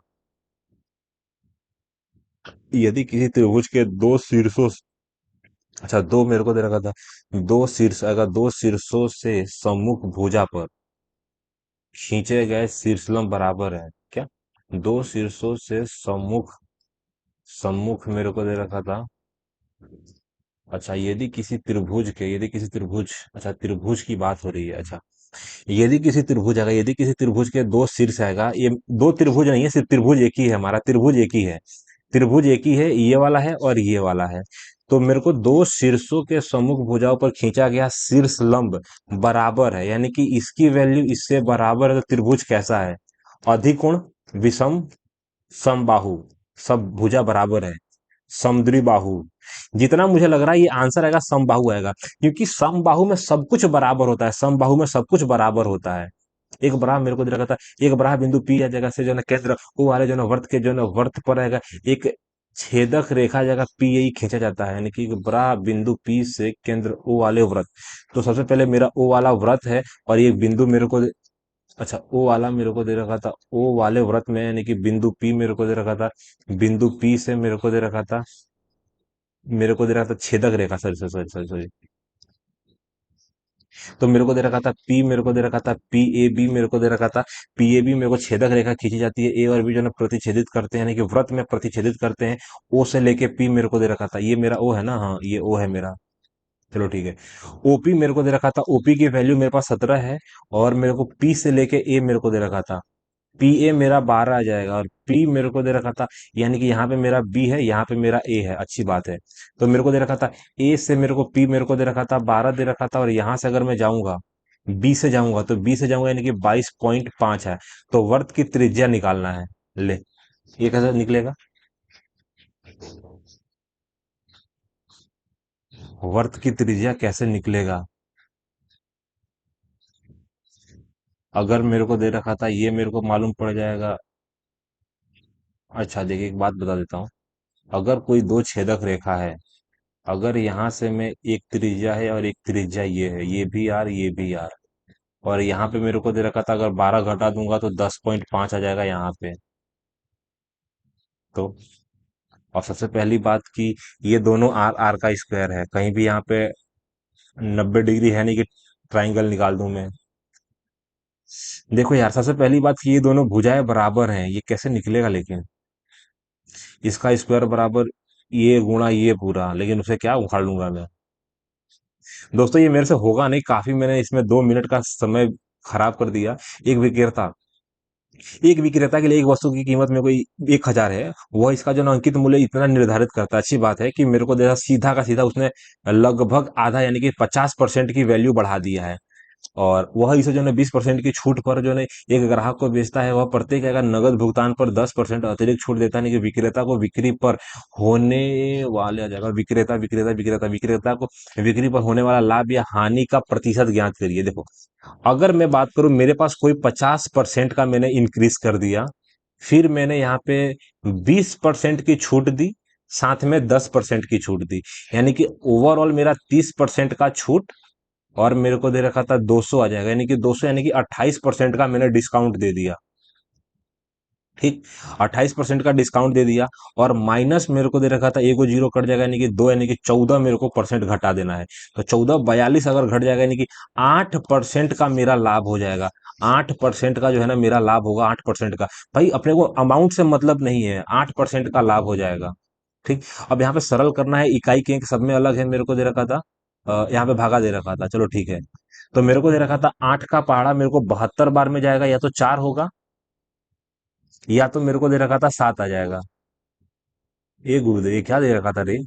यदि किसी त्रिभुज के दो शीर्षों, अच्छा दो मेरे को दे रखा था, दो शीर्ष, अगर दो शीर्षों से सम्मुख भुजा पर खींचे गए शीर्षलंब बराबर है क्या, दो शीर्षों से सम्मुख, सम्मुख मेरे को दे रखा था। अच्छा यदि किसी त्रिभुज, अच्छा त्रिभुज की बात हो रही है, अच्छा यदि किसी त्रिभुज के दो शीर्ष आएगा, ये दो त्रिभुज नहीं है, सिर्फ त्रिभुज एक ही है, हमारा त्रिभुज एक ही है, त्रिभुज एक ही है, ये वाला है और ये वाला है। तो मेरे को दो शीर्षों के सम्मुख भुजाओं पर खींचा गया शीर्ष लंब बराबर है, यानी कि इसकी वैल्यू इससे बराबर है, तो त्रिभुज कैसा है, अधिकोण, विषम, समबाहु, सब भुजा बराबर है, समुद्री बाहु। जितना मुझे लग रहा है ये आंसर आएगा समबाहु आएगा, क्योंकि समबाहु में सब कुछ बराबर होता है, समबाहु में सब कुछ बराबर होता है। एक बराह मेरे को दे रखा था, एक बराह बिंदु पी या जगह से जो है ना केंद्र ओ वाले जो है ना वर्त के जो है ना वर्त पर रहेगा, एक छेदक रेखा जगह पी यही खींचा जाता है, यानी कि बड़ा बिंदु पी से केंद्र ओ वाले व्रत। तो सबसे पहले मेरा ओ वाला व्रत है, और ये बिंदु मेरे को अच्छा ओ वाला मेरे को दे रखा था, ओ वाले व्रत में यानी कि बिंदु पी मेरे को दे रखा था, बिंदु पी से मेरे को दे रखा था, मेरे को दे रखा था छेदक रेखा, sorry sorry sorry sorry sorry. तो मेरे को दे रखा था पी, मेरे को दे रखा था पी ए बी, मेरे को दे रखा था पी ए बी। मेरे को छेदक रेखा खींची जाती है, ए और बी जो है प्रतिच्छेदित करते हैं, यानी कि व्रत में प्रतिच्छेदित करते हैं। ओ से लेके पी मेरे को दे रखा था, ये मेरा ओ है ना, हाँ ये ओ है मेरा। चलो ठीक है। ओपी मेरे को दे रखा था, ओपी की वैल्यू मेरे पास 17 है, और मेरे को पी से लेके ए मेरे को दे रखा था, पी ए मेरा 12 आ जाएगा, और पी मेरे को दे रखा था, यानी कि यहाँ पे मेरा बी है, यहाँ पे मेरा ए है, अच्छी बात है। तो मेरे को दे रखा था ए से मेरे को पी मेरे को दे रखा था 12 दे रखा था, और यहाँ से अगर मैं जाऊंगा बी से जाऊंगा, तो बी से जाऊंगा यानी कि 22.5 है। तो वर्त की त्रिज्या निकालना है। ले, ये कैसे निकलेगा? वर्त की त्रिज्या कैसे निकलेगा? अगर मेरे को दे रखा था ये मेरे को मालूम पड़ जाएगा। अच्छा देखिए, एक बात बता देता हूँ। अगर कोई दो छेदक रेखा है, अगर यहाँ से मैं एक त्रिज्या है और एक त्रिज्या ये है, ये भी आर ये भी आर, और यहाँ पे मेरे को दे रखा था अगर 12 घटा दूंगा तो 10.5 आ जाएगा यहाँ पे। तो और सबसे पहली बात कि ये दोनों आर आर का स्क्वायर है, कहीं भी यहाँ पे 90 डिग्री है नहीं कि ट्राइंगल निकाल दूं मैं। देखो यार, सबसे पहली बात कि ये दोनों भुजाएं बराबर हैं, ये कैसे निकलेगा लेकिन? इसका स्क्वायर बराबर ये गुणा ये पूरा, लेकिन उसे क्या उखाड़ लूंगा मैं। दोस्तों ये मेरे से होगा नहीं, काफी मैंने इसमें 2 मिनट का समय खराब कर दिया। एक विक्रेता एक विक्रेता के लिए एक वस्तु की कीमत में कोई 1,000 है, वह इसका जो ना अंकित मूल्य इतना निर्धारित करता है। अच्छी बात है कि मेरे को देखा सीधा का सीधा उसने लगभग आधा यानी कि 50% की वैल्यू बढ़ा दिया है। और वह इसे जो है 20% की छूट पर जो है एक ग्राहक को बेचता है, वह प्रत्येक अगर नगद भुगतान पर 10% अतिरिक्त छूट देता है, यानी कि विक्रेता को बिक्री पर होने वाले आ जाएगा, विक्रेता विक्रेता विक्रेता विक्रेता को बिक्री पर होने वाला लाभ या हानि का प्रतिशत ज्ञात करिए। देखो, अगर मैं बात करूं, मेरे पास कोई 50% का मैंने इंक्रीज कर दिया, फिर मैंने यहाँ पे 20% की छूट दी, साथ में 10% की छूट दी, यानी कि ओवरऑल मेरा 30% का छूट, और मेरे को दे रखा था 200 आ जाएगा, यानी कि 200 यानी कि 28% का मैंने डिस्काउंट दे दिया। ठीक, 28% का डिस्काउंट दे दिया, और माइनस मेरे को दे रखा था, एगो जीरो कट जाएगा यानी कि 2, यानी कि 14 मेरे को परसेंट घटा देना है। तो 14 42 अगर घट जाएगा यानी कि 8% का मेरा लाभ हो जाएगा। 8% का जो है ना मेरा लाभ होगा, 8% का। भाई अपने को अमाउंट से मतलब नहीं है, 8% का लाभ हो जाएगा। ठीक। अब यहाँ पे सरल करना है, इकाई के अंक सब में अलग है, मेरे को दे रखा था यहाँ पे भागा दे रखा था, चलो ठीक है। तो मेरे को दे रखा था 8 का पहाड़ा मेरे को 72 बार में जाएगा, या तो 4 होगा, या तो मेरे को दे रखा था 7 आ जाएगा। ये गुरुदेव, ये क्या दे रखा था रे?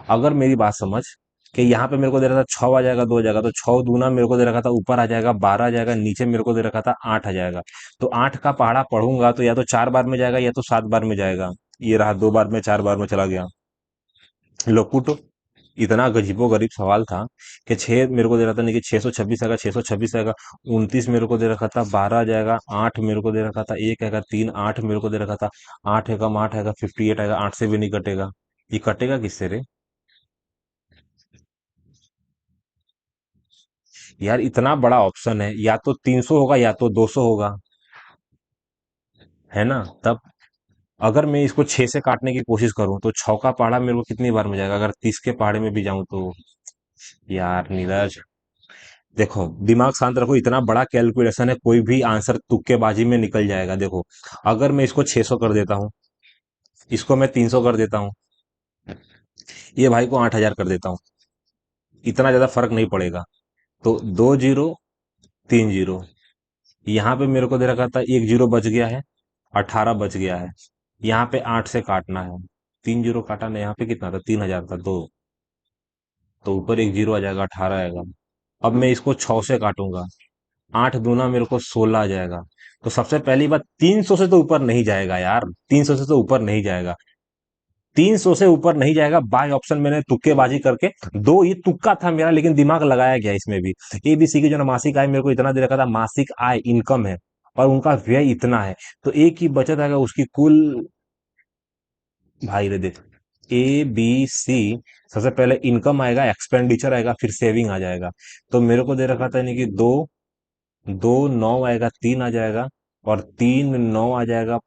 अगर मेरी बात समझ कि यहाँ पे मेरे को दे रखा था 6 आ जाएगा, 2 आ जाएगा, तो 6 दूना मेरे को दे रखा था ऊपर आ जाएगा 12 आ जाएगा, नीचे मेरे को दे रखा था 8 आ जाएगा। तो 8 का पहाड़ा पढ़ूंगा तो या तो 4 बार में जाएगा या तो 7 बार में जाएगा। ये रहा 2 बार में, 4 बार में चला गया। लोकुटो, इतना गजीबो गरीब सवाल था कि 6 मेरे को दे रहा था, नहीं कि 626 आएगा, 626 आएगा, 29 मेरे को दे रखा था, 12 आ जाएगा, 8 मेरे को दे रखा था, 1 आएगा, 3 8 मेरे को दे रखा था, 8 है कम 8 आएगा, 58 आएगा, 8 से भी नहीं कटेगा। ये कटेगा किससे रे? यार इतना बड़ा ऑप्शन है, या तो 300 होगा या तो 200 होगा, है ना? तब अगर मैं इसको 6 से काटने की कोशिश करूं तो 6 का पहाड़ा मेरे को कितनी बार में जाएगा, अगर 30 के पहाड़े में भी जाऊं तो? यार नीरज, देखो दिमाग शांत रखो, इतना बड़ा कैलकुलेशन है, कोई भी आंसर तुक्केबाजी में निकल जाएगा। देखो, अगर मैं इसको 600 कर देता हूँ, इसको मैं 300 कर देता हूँ, ये भाई को 8,000 कर देता हूँ, इतना ज्यादा फर्क नहीं पड़ेगा। तो 2 जीरो 3 जीरो, यहाँ पे मेरे को दे रखा था 1 जीरो बच गया है, 18 बच गया है। यहाँ पे 8 से काटना है, 3 जीरो काटा ना, यहाँ पे कितना था, 3,000 था, तो ऊपर 1 जीरो आ जाएगा, 18 आएगा। अब मैं इसको 6 से काटूंगा, 8 दूना मेरे को 16 आ जाएगा। तो सबसे पहली बात, 300 से तो ऊपर नहीं जाएगा यार, 300 से तो ऊपर नहीं जाएगा, 300 से ऊपर नहीं जाएगा। बाय ऑप्शन मैंने तुक्केबाजी करके, दो ये तुक्का था मेरा, लेकिन दिमाग लगाया गया इसमें भी। एबीसी की जो ना मासिक आय मेरे को इतना दे रखा था, मासिक आय इनकम है, और उनका व्यय इतना है, तो ए की बचत आएगा उसकी कुल। भाई रे देख, ए बी सी, सबसे पहले इनकम आएगा, एक्सपेंडिचर आएगा, फिर सेविंग आ जाएगा। तो मेरे को दे रखा था यानी कि दो, दो नौ आएगा, तीन आ जाएगा, और तीन नौ आ जाएगा,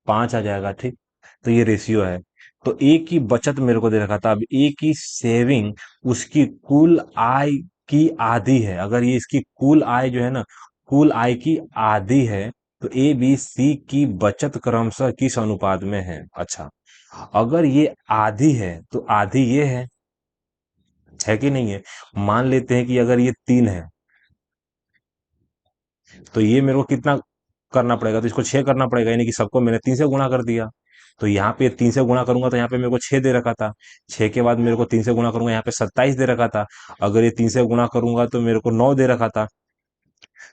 पांच आ जाएगा, ठीक। तो ये रेशियो है। तो ए की बचत मेरे को दे रखा था, अब ए की सेविंग उसकी कुल आय की आधी है। अगर ये इसकी कुल आय जो है ना, कुल आय की आधी है, तो ए बी सी की बचत क्रमशः किस अनुपात में है? अच्छा, अगर ये आधी है तो आधी ये है कि नहीं है? मान लेते हैं कि अगर ये तीन है, तो ये मेरे को कितना करना पड़ेगा? तो इसको छह करना पड़ेगा, यानी कि सबको मैंने तीन से गुणा कर दिया। तो यहाँ पे तीन से गुणा करूंगा तो यहाँ पे मेरे को छह दे रखा था। छह के बाद मेरे को तीन से गुणा करूंगा, यहाँ पे 27 दे रखा था। अगर ये तीन से गुणा करूंगा तो मेरे को 9 दे रखा था।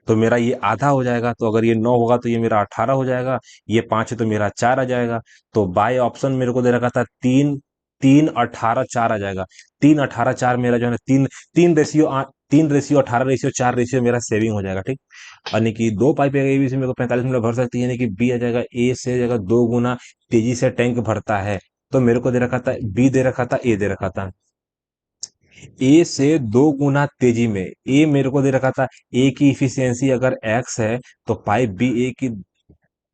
तो मेरा ये आधा हो जाएगा। तो अगर ये 9 होगा तो ये मेरा 18 हो जाएगा। ये 5 है तो मेरा 4 आ जाएगा। तो बाय ऑप्शन मेरे को दे रखा था तीन, तीन 18 4 आ जाएगा। तीन 18 4 मेरा जो है ना, तीन, तीन रेशियो 18 रेशियो 4 रेशियो मेरा सेविंग हो जाएगा, ठीक। यानी कि दो पाइप ए से मेरे को 45 मिनट भर सकती है, यानी कि बी आ जाएगा, ए से जगह दो गुना तेजी से टैंक भरता है। तो मेरे को दे रखा था बी, दे रखा था ए, दे रखा था ए से दो गुना तेजी में। ए मेरे को दे रखा था, ए की इफिशियंसी अगर एक्स है, तो पाइप बी ए की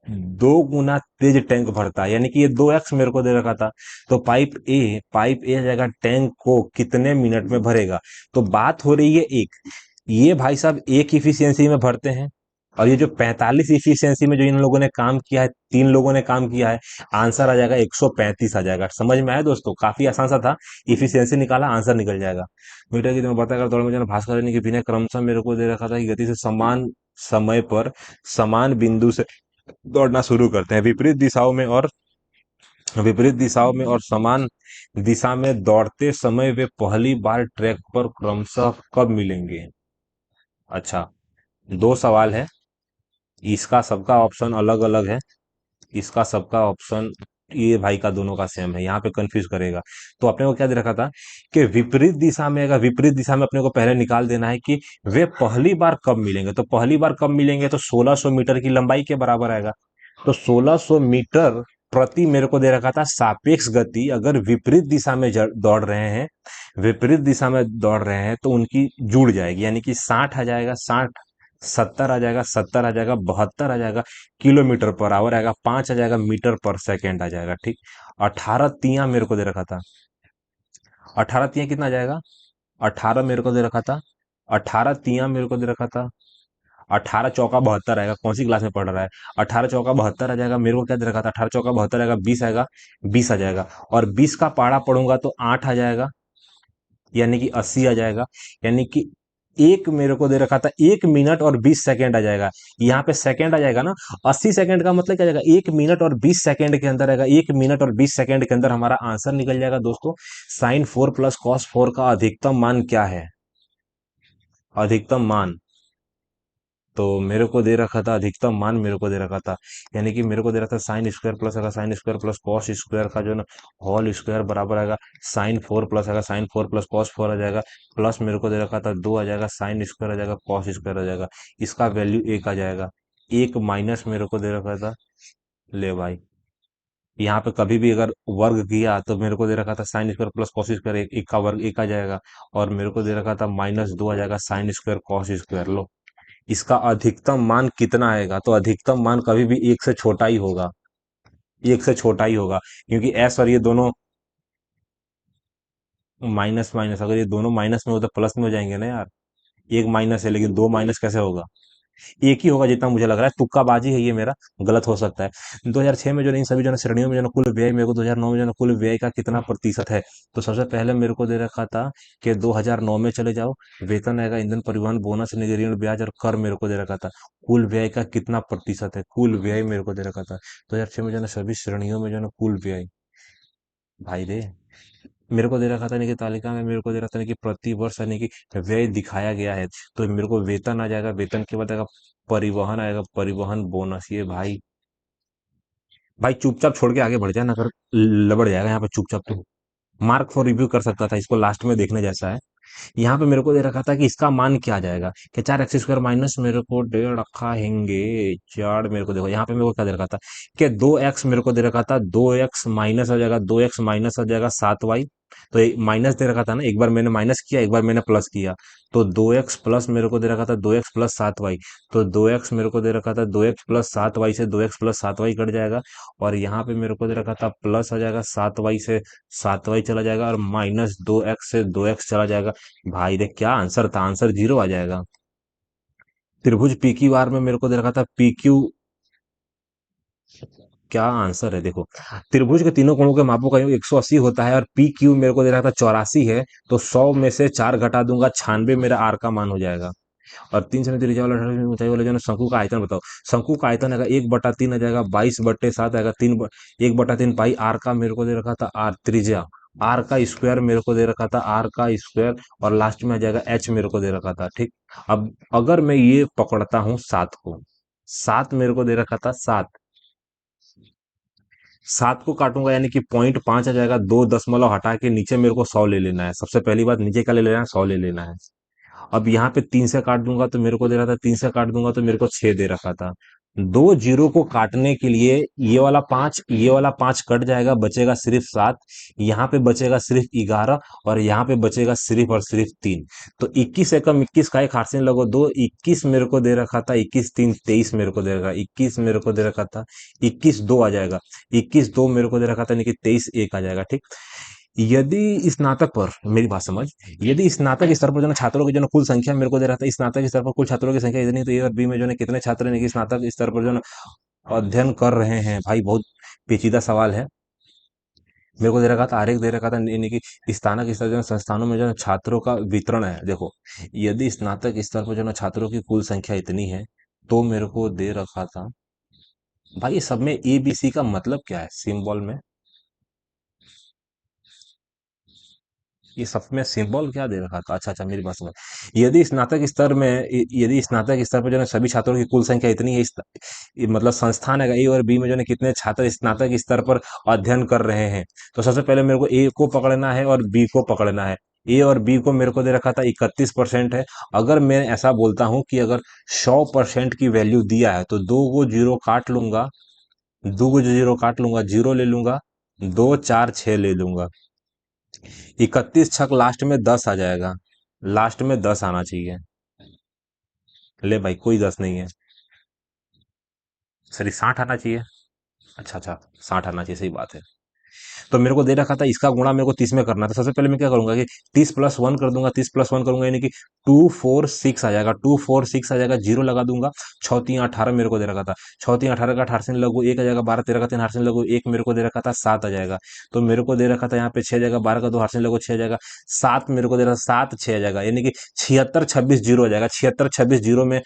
दो गुना तेज टैंक भरता है, यानी कि ये दो एक्स मेरे को दे रखा था। तो पाइप ए जाएगा टैंक को कितने मिनट में भरेगा? तो बात हो रही है एक, ये भाई साहब एक इफिशियंसी में भरते हैं, और ये जो 45 इफिशियंसी में जो इन लोगों ने काम किया है, तीन लोगों ने काम किया है, आंसर आ जाएगा 135 आ जाएगा। समझ में आया दोस्तों? काफी आसान सा था। इफिशियंसी निकाला, आंसर निकल जाएगा। मीटर की बढ़ता कर दौड़ में जो है ना, भास्कर ने कि बिना क्रमशः मेरे को दे रखा था कि गति से समान समय पर समान बिंदु से दौड़ना शुरू करते हैं, विपरीत दिशाओं में और समान दिशा में दौड़ते समय वे पहली बार ट्रैक पर क्रमशः कब मिलेंगे? अच्छा, दो सवाल है, इसका सबका ऑप्शन अलग अलग है, इसका सबका ऑप्शन ये भाई का दोनों का सेम है, यहाँ पे कंफ्यूज करेगा। तो अपने को क्या दे रखा था कि विपरीत दिशा में, अगर विपरीत दिशा में अपने को पहले निकाल देना है कि वे पहली बार कब मिलेंगे। तो पहली बार कब मिलेंगे, तो 1600 मीटर की लंबाई के बराबर आएगा। तो 1600 मीटर प्रति मेरे को दे रखा था सापेक्ष गति, अगर विपरीत दिशा में दौड़ रहे हैं, विपरीत दिशा में दौड़ रहे हैं, तो उनकी जुड़ जाएगी, यानी कि 60 आ जाएगा, 60, 70 आ जाएगा, 70 आ जाएगा, 72 आ जाएगा, किलोमीटर पर आवर आएगा, 5 आ जाएगा, मीटर पर सेकेंड आ जाएगा, ठीक। 18 तिया मेरे को दे रखा था, 18 तिया कितना आ जाएगा? 18 मेरे को दे रखा था, 18 तिया मेरे को दे रखा था, 18 चौका 72 आएगा। कौन सी क्लास में पढ़ रहा है? 18 चौका 72 आ जाएगा। मेरे को क्या दे रखा था? 18 चौका 72 आएगा, 20 आएगा, 20 आ जाएगा। और 20 का पाड़ा पढ़ूंगा तो 8 आ जाएगा, यानी कि 80 आ जाएगा। यानी कि एक मेरे को दे रखा था 1 मिनट और 20 सेकेंड आ जाएगा। यहाँ पे सेकेंड आ जाएगा ना, 80 सेकेंड का मतलब क्या जाएगा? 1 मिनट और 20 सेकेंड के अंदर आएगा, 1 मिनट और 20 सेकेंड के अंदर हमारा आंसर निकल जाएगा दोस्तों। sin 4 + cos 4 का अधिकतम मान क्या है? अधिकतम मान, तो मेरे को दे रखा था, अधिकतम मान मेरे को दे रखा था, यानी कि मेरे को दे रखा था साइन स्क्वायर प्लस आएगा sine square plus cos square का जो ना होल स्क्वायर बराबर आएगा sin 4 प्लस आएगा sin 4 + cos 4 आ जाएगा, प्लस मेरे को दे रखा था 2 आ जाएगा, साइन स्क्वायर आ जाएगा, कॉस स्क्वायर आ जाएगा, इसका वैल्यू 1 आ जाएगा। एक माइनस मेरे को दे रखा था, ले भाई, यहाँ पे कभी भी अगर वर्ग किया तो मेरे को दे रखा था sin2 + cos2 एक का वर्ग 1 आ जाएगा, और मेरे को दे रखा था -2 आ जाएगा sin2 cos2। लो, इसका अधिकतम मान कितना आएगा? तो अधिकतम मान कभी भी एक से छोटा ही होगा, एक से छोटा ही होगा, क्योंकि एस और ये दोनों माइनस माइनस, अगर ये दोनों माइनस में हो तो प्लस में हो जाएंगे ना यार। एक माइनस है लेकिन दो माइनस कैसे होगा? एक ही होगा जितना मुझे लग रहा है, तुक्काबाजी है ये मेरा, गलत हो सकता है। 2006 में जो इन सभी जो है श्रेणियों में जो है कुल व्यय मेरे को 2009 में जो है कुल व्यय का कितना प्रतिशत है? तो सबसे पहले मेरे को दे रखा था कि 2009 में चले जाओ, वेतन आएगा, ईंधन, परिवहन, बोनस, निधि, ऋण, ब्याज और कर मेरे को दे रखा था। कुल व्यय का कितना प्रतिशत है? कुल व्यय मेरे को दे रखा था 2006 में जो है सभी श्रेणियों में जो है कुल व्यय, भाई रे, मेरे को दे रखा था, यानी कि तालिका में मेरे को दे रखा था, यानी कि प्रति वर्ष यानी कि व्यय दिखाया गया है। तो मेरे को वेतन आ जाएगा, वेतन के बाद आएगा परिवहन, आएगा परिवहन, बोनस, ये भाई, भाई चुपचाप छोड़ के आगे बढ़ जाए ना, अगर लबड़ जाएगा यहाँ पे चुपचाप। तो मार्क फॉर रिव्यू कर सकता था, इसको लास्ट में देखने जैसा है। यहाँ पे मेरे को दे रखा था कि इसका मान क्या आ जाएगा, कि 4x² माइनस मेरे को दे रखा हैंगे 4, मेरे को देखो यहाँ पे मेरे को क्या दे रखा था, कि 2x मेरे को दे रखा था, 2x माइनस आ जाएगा, 2x माइनस आ जाएगा 7y। तो माइनस दे रखा था ना, एक बार मैंने माइनस किया, एक बार मैंने प्लस किया। तो 2x प्लस मेरे को दे रखा था 2x प्लस 7y। तो 2x मेरे को दे रखा था 2x प्लस 7y से 2x प्लस 7y कट जाएगा। और यहाँ पे मेरे को दे रखा था प्लस आ जाएगा 7y से 7y चला जाएगा, और माइनस 2x से 2x चला जाएगा। भाई देख क्या आंसर था, आंसर 0 आ जाएगा। त्रिभुज पी क्यू आर में मेरे को दे रखा था पी क्यू, क्या आंसर है देखो। त्रिभुज के तीनों कोणों के मापों का योग 180 होता है, और पी क्यू मेरे को दे रहा था 84 है। तो 100 में से 4 घटा दूंगा, 96 मेरा आर का मान हो जाएगा। और 3 सेमी त्रिज्या वाला 18 ऊंचाई वाले जो है ना, शंकु का आयतन बताओ। शंकु का आयतन आएगा 1/3 आ जाएगा, 22/7 आएगा, 1/3 पाई। आर का मेरे को दे रखा था, आर त्रिज्या, आर का स्क्वायर मेरे को दे रखा था, आर का स्क्वायर। और लास्ट में आ जाएगा एच मेरे को दे रखा था, ठीक। अब अगर मैं ये पकड़ता हूं 7 को, 7 मेरे को दे रखा था 7, 7 को काटूंगा यानी कि 0.5 आ जाएगा, 2 दशमलव हटा के नीचे मेरे को 100 ले लेना है। सबसे पहली बात नीचे का ले लेना है, 100 ले लेना है। अब यहाँ पे 3 से काट दूंगा तो मेरे को दे रहा था, 3 से काट दूंगा तो मेरे को 6 दे रखा था। दो जीरो को काटने के लिए ये वाला 5 कट जाएगा, बचेगा सिर्फ 7। यहाँ पे बचेगा सिर्फ 11, और यहाँ पे बचेगा सिर्फ और सिर्फ 3। तो 21 से कम 21 का एक हाथ से लगो, 2 21 मेरे को दे रखा था, 21 3 23 मेरे को दे रखा, 21 मेरे को दे रखा था, 21 2 आ जाएगा, 21 2 मेरे को दे रखा था, यानी कि 23 1 आ जाएगा, ठीक। यदि स्नातक पर, मेरी बात समझ, यदि स्नातक स्तर पर जो है ना छात्रों की जो है ना कुल संख्या मेरे को दे रहा था, स्नातक स्तर पर कुल छात्रों की संख्या इतनी, तो ए और बी में जो है ना कितने छात्र यानी कि स्नातक स्तर पर जो है ना अध्ययन कर रहे हैं। भाई बहुत पेचीदा सवाल है। मेरे को दे रखा था, आरेख दे रखा था, यानी कि स्नातक स्तर जो है छात्रों में जो है छात्रों का वितरण है। देखो, यदि स्नातक स्तर पर जो है ना छात्रों की कुल संख्या इतनी है, तो मेरे को दे रखा था। भाई ये सब में ए बी सी का मतलब क्या है सिंबल में, ये सब में सिंबल क्या दे रखा था। अच्छा अच्छा, मेरी बात समझ। यदि स्नातक स्तर पर जो है सभी छात्रों की कुल संख्या इतनी है, मतलब संस्थान है ए और बी में जो है कितने छात्र स्नातक स्तर पर अध्ययन कर रहे हैं, तो सबसे पहले मेरे को ए को पकड़ना है और बी को पकड़ना है। ए और बी को मेरे को दे रखा था 31% है। अगर मैं ऐसा बोलता हूं कि अगर 100% की वैल्यू दिया है, तो दो को जीरो काट लूंगा, दो को जीरो काट लूंगा, जीरो ले लूंगा, 2 4 6 ले लूंगा, 31 छक लास्ट में 10 आ जाएगा, लास्ट में 10 आना चाहिए। ले भाई कोई 10 नहीं है, सॉरी 60 आना चाहिए। अच्छा अच्छा, 60 आना चाहिए, सही बात है। तो मेरे को दे रखा था इसका गुणा मेरे को 30 में करना था। सबसे पहले मैं क्या करूंगा कि 30+1 कर दूंगा, 30+1 करूंगा यानी कि 2 4 6 आ जाएगा, 2 4 6 आ जाएगा, जीरो लगा दूंगा। 6 3 18 मेरे को दे रखा था, 6 3 18 का 18 से लगू 1 आ जाएगा, 12 13 का 3 हाथ से लगू 1 मेरे को दे रखा था, 7 आ जाएगा। तो मेरे को दे रखा था यहाँ पे 6 जाएगा, 12 का 2 हाथ से लगो 6 आ जाएगा, 7 मेरे को दे रहा था, 7 6 आ जाएगा, यानी कि 76 26 जीरो आ जाएगा। 76 26 जीरो में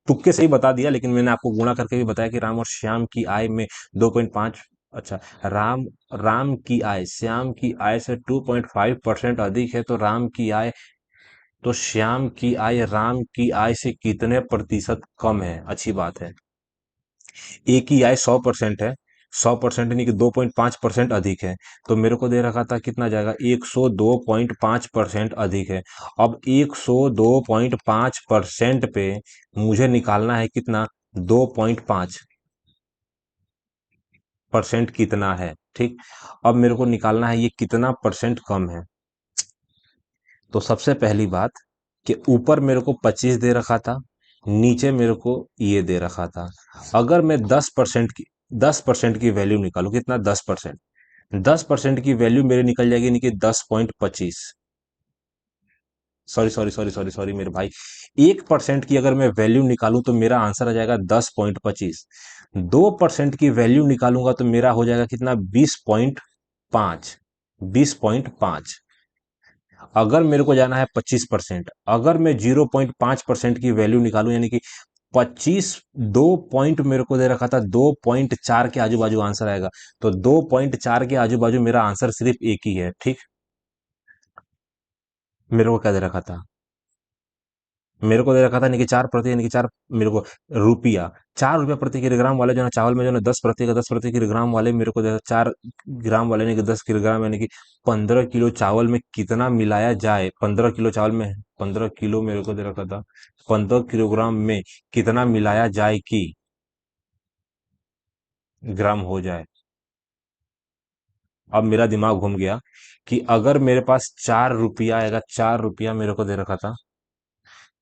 तुक्के से ही बता दिया, लेकिन मैंने आपको गुणा करके भी बताया कि राम और श्याम की आय में 2.5, अच्छा, राम राम की आय श्याम की आय से 2.5% अधिक है, तो राम की आय, तो श्याम की आय राम की आय से कितने प्रतिशत कम है। अच्छी बात है। ए की आय 100% है, 100% यानी कि 2.5% अधिक है। तो मेरे को दे रखा था कितना जाएगा, 102.5% अधिक है। अब 102.5% पे मुझे निकालना है कितना, 2.5% कितना है, ठीक। अब मेरे को निकालना है ये कितना परसेंट कम है। तो सबसे पहली बात कि ऊपर मेरे को 25 दे रखा था, नीचे मेरे को ये दे रखा था। अगर मैं 10% की वैल्यू निकालू, कितना, 10%, 10% की वैल्यू मेरी निकल जाएगी, यानी कि 10.25, sorry sorry sorry sorry sorry मेरे भाई, 1% की अगर मैं वैल्यू निकालूं तो मेरा आंसर आ जाएगा 10.25। 2% की वैल्यू निकालूंगा तो मेरा हो जाएगा कितना, 20.5, 20.5। अगर मेरे को जाना है 25%, अगर मैं 0.5% की वैल्यू निकालूं, यानी कि 25, 2 पॉइंट मेरे को दे रखा था, 2.4 के आजू बाजू आंसर आएगा। तो 2.4 के आजू बाजू मेरा आंसर सिर्फ एक ही है, ठीक। मेरे को क्या दे रखा था, मेरे को दे रखा था यानी कि 4 प्रति यानी कि 4 मेरे को रुपया, 4 रुपया प्रति किलोग्राम वाले जो है चावल में जो है 10 प्रति का 10 प्रति किलोग्राम वाले मेरे को दे 4 ग्राम वाले यानी कि 10 किलोग्राम यानी कि 15 किलो चावल में कितना मिलाया जाए, 15 किलो चावल में 15 किलो मेरे को दे रखा था, 15 किलोग्राम में कितना मिलाया जाए कि ग्राम हो जाए। अब मेरा दिमाग घूम गया कि अगर मेरे पास 4 रुपया आएगा, 4 रुपया मेरे को दे रखा था,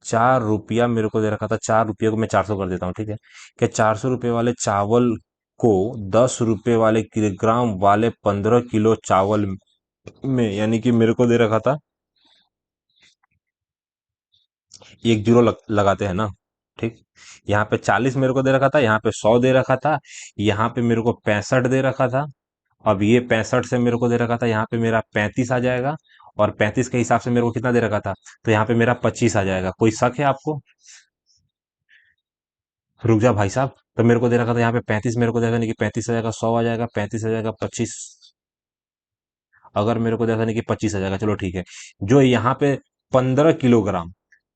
4 रुपया मेरे को दे रखा था, 4 रुपये को मैं 400 कर देता हूँ, ठीक है। क्या 400 रुपये वाले चावल को 10 रुपये वाले किलोग्राम वाले 15 किलो चावल में यानी कि मेरे को दे रखा था, एक जीरो लगाते हैं ना, ठीक। यहाँ पे 40 मेरे को दे रखा था, यहाँ पे 100 दे रखा था, यहाँ पे मेरे को 65 दे रखा था। अब ये 65 से मेरे को दे रखा था, यहाँ पे मेरा 35 आ जाएगा, और 35 के हिसाब से मेरे को कितना दे रखा था, तो यहाँ पे मेरा 25 आ जाएगा। कोई शक है आपको? रुक जा भाई साहब। तो मेरे को दे रखा था यहाँ पे 35 मेरे को दे रखा नहीं कि 35 आ जाएगा, 100 आ जाएगा, 35 आ जाएगा, 25। अगर मेरे को दे रखा नहीं कि 25 आ जाएगा, चलो ठीक है। जो यहाँ पे 15 किलोग्राम,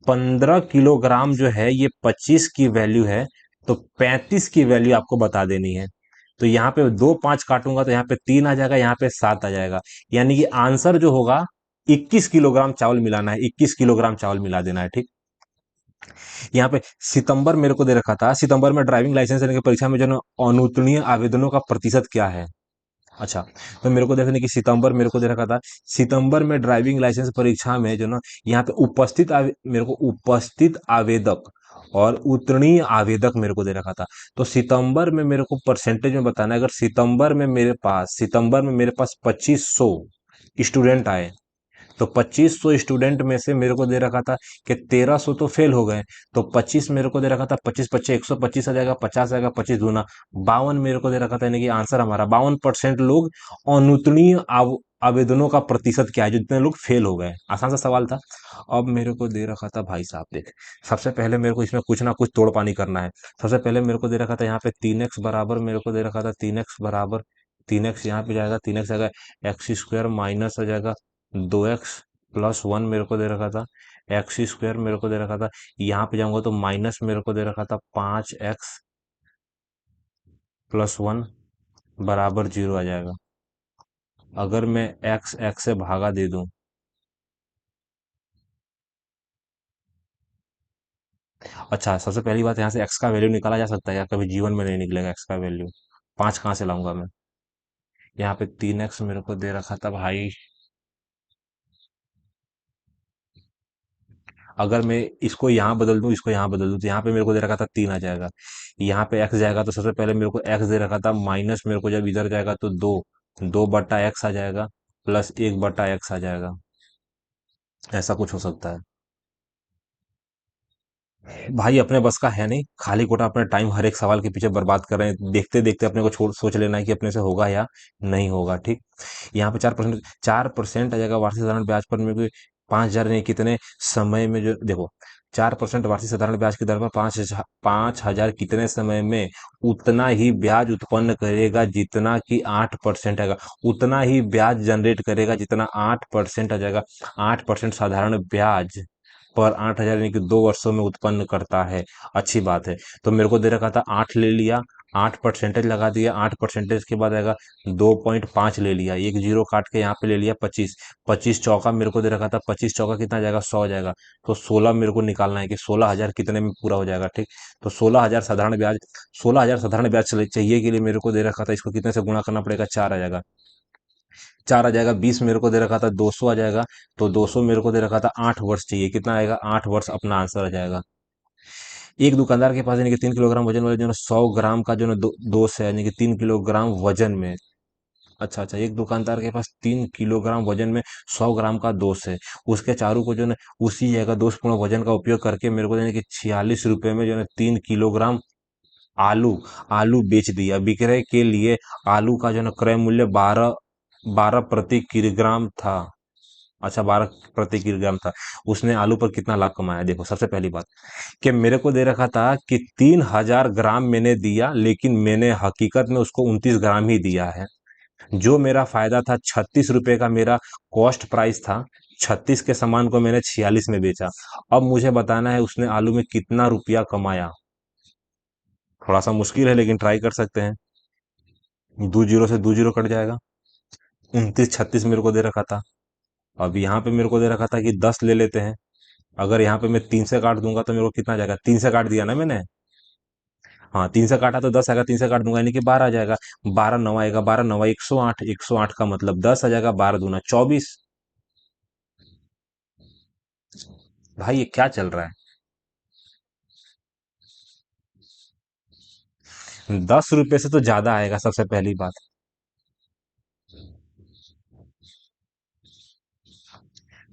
15 किलोग्राम जो है ये 25 की वैल्यू है, तो 35 की वैल्यू आपको बता देनी है। तो यहाँ पे दो पांच काटूंगा तो यहाँ पे 3 आ जाएगा, यहाँ पे 7 आ जाएगा। यानी कि आंसर जो होगा 21 किलोग्राम चावल मिलाना है, 21 किलोग्राम चावल मिला देना है, ठीक। यहाँ पे सितंबर मेरे को दे रखा था, सितंबर में ड्राइविंग लाइसेंस लेने की परीक्षा में जो है ना अनुत्तीर्ण आवेदनों का प्रतिशत क्या है। अच्छा, तो मेरे को देखने की सितंबर मेरे को दे रखा था, सितंबर में ड्राइविंग लाइसेंस परीक्षा में जो ना यहाँ पे मेरे को उपस्थित आवेदक और उत्तीर्ण आवेदक मेरे को दे रखा था। तो सितंबर में मेरे को परसेंटेज में बताना है, अगर सितंबर में मेरे पास 2500 स्टूडेंट आए, तो 2500 स्टूडेंट में से मेरे को दे रखा था कि 1300 तो फेल हो गए। तो 25 मेरे को दे रखा था, 25 पच्चीस 125 आ जाएगा, 50 आएगा, 25 दूना 52 मेरे को दे रखा था, यानी कि आंसर हमारा 52% लोग अनुत्तीर्ण आवेदनों का प्रतिशत क्या है, जो जितने लोग फेल हो गए। आसान सा सवाल था। अब मेरे को दे रखा था भाई साहब, देख, सबसे पहले मेरे को इसमें कुछ ना कुछ तोड़ पानी करना है। सबसे पहले मेरे को दे रखा था यहाँ पे 3x बराबर, मेरे को दे रखा था 3x बराबर, 3x यहाँ पे जाएगा, 3x आएगा, एक्स स्क्वायर माइनस आ जाएगा 2x+1 मेरे को दे रखा था, एक्स स्क्वायर मेरे को दे रखा था, यहाँ पे जाऊंगा तो माइनस मेरे को दे रखा था 5x+1 बराबर 0 आ जाएगा। अगर मैं x x से भागा दे दूं, अच्छा, सबसे पहली बात, यहाँ से x का वैल्यू निकाला जा सकता है या कभी जीवन में नहीं निकलेगा x का वैल्यू, 5 कहाँ से लाऊंगा मैं। यहाँ पे 3x मेरे को दे रखा था भाई, अगर मैं इसको यहाँ बदल दूं, इसको यहाँ बदल दूं, तो यहाँ पे मेरे को दे रखा था 3 आ जाएगा। यहाँ पे x जाएगा तो सबसे पहले मेरे को x दे रखा था माइनस, मेरे को जब इधर जाएगा तो 2 बटा x आ जाएगा, प्लस 1 बटा x आ जाएगा। ऐसा कुछ हो सकता है भाई, अपने बस का है नहीं, खाली कोटा अपना टाइम हर एक सवाल के पीछे बर्बाद कर रहे हैं, देखते देखते अपने को छोड़ सोच लेना है कि अपने से होगा या नहीं होगा, ठीक। यहाँ पे 4% आ जाएगा वार्षिक साधारण ब्याज पर, मेरे को 5,000 नहीं, कितने समय में, जो देखो 4% वार्षिक साधारण ब्याज की दर पर 5,000 कितने समय में उतना ही ब्याज उत्पन्न करेगा जितना कि 8% आएगा, उतना ही ब्याज जनरेट करेगा जितना 8% आ जाएगा। 8% साधारण ब्याज पर 8,000 यानी कि 2 वर्षों में उत्पन्न करता है। अच्छी बात है। तो मेरे को दे रखा था 8 ले लिया, 8% लगा दिया, 8% के बाद आएगा 2.5 ले लिया, एक जीरो काट के यहाँ पे ले लिया 25, 25 चौका मेरे को दे रखा था, 25 चौका कितना जाएगा, 100 जाएगा। तो 16 मेरे को निकालना है कि 16,000 कितने में पूरा हो जाएगा, ठीक। तो 16,000 साधारण ब्याज चाहिए के लिए मेरे को दे रखा था, इसको कितने से गुणा करना पड़ेगा, 4 आ जाएगा, 4 आ जाएगा, 20 मेरे को दे रखा था, 200 आ जाएगा। तो 200 मेरे को दे रखा था, 8 वर्ष चाहिए, कितना आएगा, 8 वर्ष अपना आंसर आ जाएगा। एक दुकानदार के पास यानी कि 3 किलोग्राम वजन वाले जो है 100 ग्राम का जो है दोस्त है, यानी कि 3 किलोग्राम वजन में, अच्छा अच्छा, एक दुकानदार के पास 3 किलोग्राम वजन में 100 ग्राम का दोस्त है, उसके चारों को जो है उसी जगह दोषपूर्ण वजन का उपयोग करके मेरे को यानी कि 46 रुपए में जो है 3 किलोग्राम आलू आलू बेच दिया। विक्रय के लिए आलू का जो है क्रय मूल्य 12 प्रति किलोग्राम था। अच्छा, 12 प्रति किलोग्राम था। उसने आलू पर कितना लाभ कमाया, देखो सबसे पहली बात कि मेरे को दे रखा था कि 3,000 ग्राम मैंने दिया, लेकिन मैंने हकीकत में उसको 29 ग्राम ही दिया है। जो मेरा फायदा था 36 रुपए का, मेरा कॉस्ट प्राइस था 36 के सामान को मैंने 46 में बेचा। अब मुझे बताना है उसने आलू में कितना रुपया कमाया। थोड़ा सा मुश्किल है लेकिन ट्राई कर सकते हैं। दो जीरो से दो जीरो कट जाएगा। 29 36 मेरे को दे रखा था। अब यहाँ पे मेरे को दे रखा था कि 10 ले लेते हैं। अगर यहाँ पे मैं 3 से काट दूंगा तो मेरे को कितना आ जाएगा? 3 से काट दिया ना मैंने। हाँ, 3 से काटा तो 10 आएगा, 3 से काट दूंगा यानी कि 12 आ जाएगा। 12 9 आएगा, 12 9 108, 108 का मतलब 10 आ जाएगा, 12 दूना 24। भाई ये क्या चल रहा 10 रुपए से तो ज्यादा आएगा सबसे पहली बात।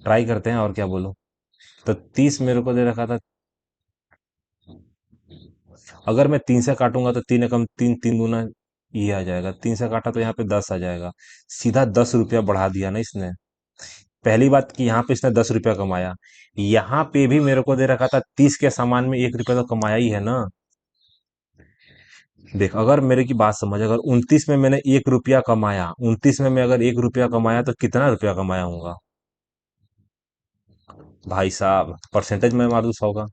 ट्राई करते हैं और क्या बोलूं। तो 30 मेरे को दे रखा था। अगर मैं 3 से काटूंगा तो 3 एकम 3, 3 दूना ये आ जाएगा। 3 से काटा तो यहाँ पे 10 आ जाएगा। सीधा 10 रुपया बढ़ा दिया ना इसने। पहली बात कि यहाँ पे इसने 10 रुपया कमाया। यहाँ पे भी मेरे को दे रखा था 30 के सामान में 1 रुपया तो कमाया ही है ना। देख, अगर मेरे की बात समझ, अगर 29 में मैंने 1 रुपया कमाया, 29 में मैं अगर 1 रुपया कमाया तो कितना रुपया कमाया होगा? भाई साहब परसेंटेज में मार दू 100 का।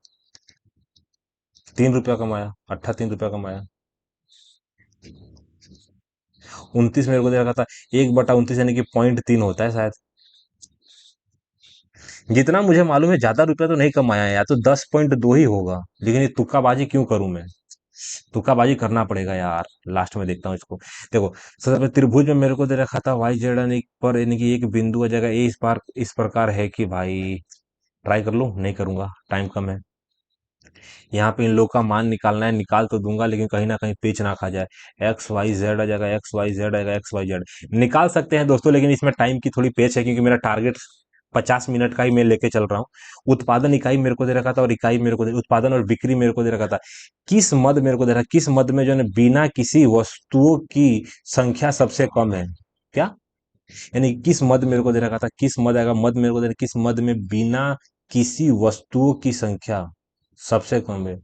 3 रुपया कमाया, 3 रुपया कमाया। 29 मेरे को दे रखा था। 1/29 यानी कि 0.3 होता है शायद। जितना मुझे मालूम है ज्यादा रुपया तो नहीं कमाया है, या तो 10.2 ही होगा। लेकिन ये तुक्काबाजी क्यों करूं मैं? तुक्काबाजी करना पड़ेगा यार। लास्ट में देखता हूँ इसको। देखो, सबसे पहले त्रिभुज में मेरे को दे रखा था वाई जेड पर यानी कि एक बिंदु आ जाएगा ए इस प्रकार है कि भाई। ट्राई कर लूं? नहीं करूंगा, टाइम कम है। यहाँ पे इन लोग का मान निकालना है, निकाल तो दूंगा लेकिन कहीं ना कहीं पेच ना खा जाए। एक्स वाई जेड आ जाएगा, एक्स वाई जेड आएगा, एक्स वाई जेड निकाल सकते हैं दोस्तों, लेकिन इसमें टाइम की थोड़ी पेच है क्योंकि मेरा टारगेट 50 मिनट का ही मैं लेके चल रहा हूँ। उत्पादन इकाई मेरे को दे रखा था और इकाई मेरे को उत्पादन और बिक्री मेरे को दे रखा था। किस मद मेरे को दे रखा, किस मद में जो है ना बिना किसी वस्तुओं की संख्या सबसे कम है? क्या? यानी किस मद मेरे को दे रखा था, किस मद आएगा, मद मेरे को दे रखा, किस मद में बिना किसी वस्तुओं की संख्या सबसे कम है?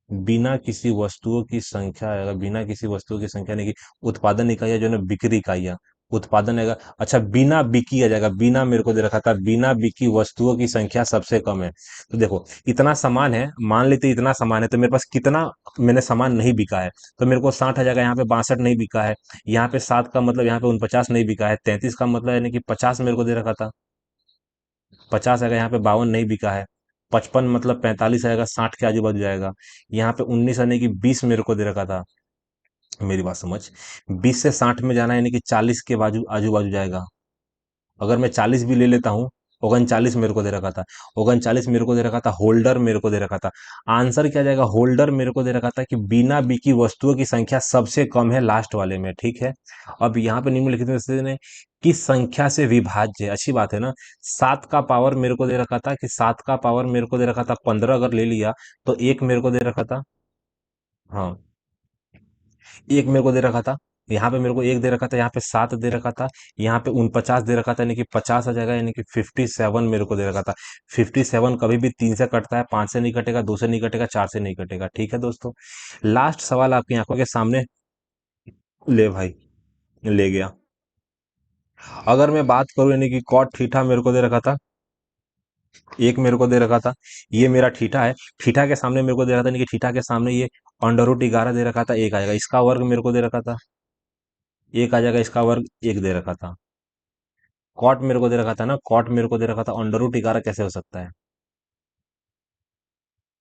बिना किसी वस्तुओं की संख्या आएगा, बिना किसी वस्तुओं की संख्या नहीं की उत्पादन इकाइयां जो है ना बिक्री इकाइयां। उत्पादन आएगा। अच्छा, बिना बिकी आ जाएगा, बिना मेरे को दे रखा था, बिना बिकी वस्तुओं की संख्या सबसे कम है। तो देखो, इतना सामान है, मान लेते इतना सामान है तो मेरे पास कितना मैंने सामान नहीं बिका है। तो मेरे को 60 आ जाएगा, यहाँ पे 62 नहीं बिका है। यहाँ पे 7 का मतलब यहाँ पे 49 नहीं बिका है। 33 का मतलब यानी कि 50 मेरे को दे रखा था। 50 आएगा, यहाँ पे 52 नहीं बिका है। 55 मतलब 45 आएगा, 60 के आजू बाजू जाएगा। यहाँ पे 19 यानी कि 20 मेरे को दे रखा था। मेरी बात समझ। 20 से 60 में जाना यानी कि 40 के बाजू आजू बाजू जाएगा। अगर मैं 40 भी ले लेता हूँ, 39 मेरे को दे रखा था। 39 मेरे को दे रखा था, होल्डर मेरे को दे रखा था। आंसर क्या जाएगा? होल्डर मेरे को दे रखा था कि बिना बिकी वस्तुओं की संख्या सबसे कम है लास्ट वाले में, ठीक है। अब यहाँ पे निम्नलिखित में से ने किस संख्या से विभाज्य है? अच्छी बात है ना। 7 का पावर मेरे को दे रखा था कि 7 का पावर मेरे को दे रखा था 15 अगर ले लिया तो एक मेरे को दे रखा था। हाँ, एक मेरे को दे रखा था। यहाँ पे मेरे को एक दे रखा था, यहाँ पे 7 दे रखा था। यहाँ पे 49 दे रखा था यानी कि 50 आ जाएगा, यानी कि 57 मेरे को दे रखा था। 57 कभी भी 3 से कटता है, 5 से नहीं कटेगा, 2 से नहीं कटेगा, 4 से नहीं कटेगा, ठीक है दोस्तों। लास्ट सवाल आपकी आंखों के सामने। ले भाई, ले गया। अगर मैं बात करूं यानी कि कॉट थीटा मेरे को दे रखा था, एक मेरे को दे रखा था। ये मेरा थीटा है। थीटा के सामने मेरे को दे रखा था यानी कि थीटा के सामने ये अंडर रूट 11 दे रखा था, एक आएगा। इसका वर्ग मेरे को दे रखा था, एक आ जाएगा, इसका वर्ग एक दे रखा था। कॉट मेरे को दे रखा था ना, कॉट मेरे को दे रखा था, अंडर रूट 11 कैसे हो सकता है?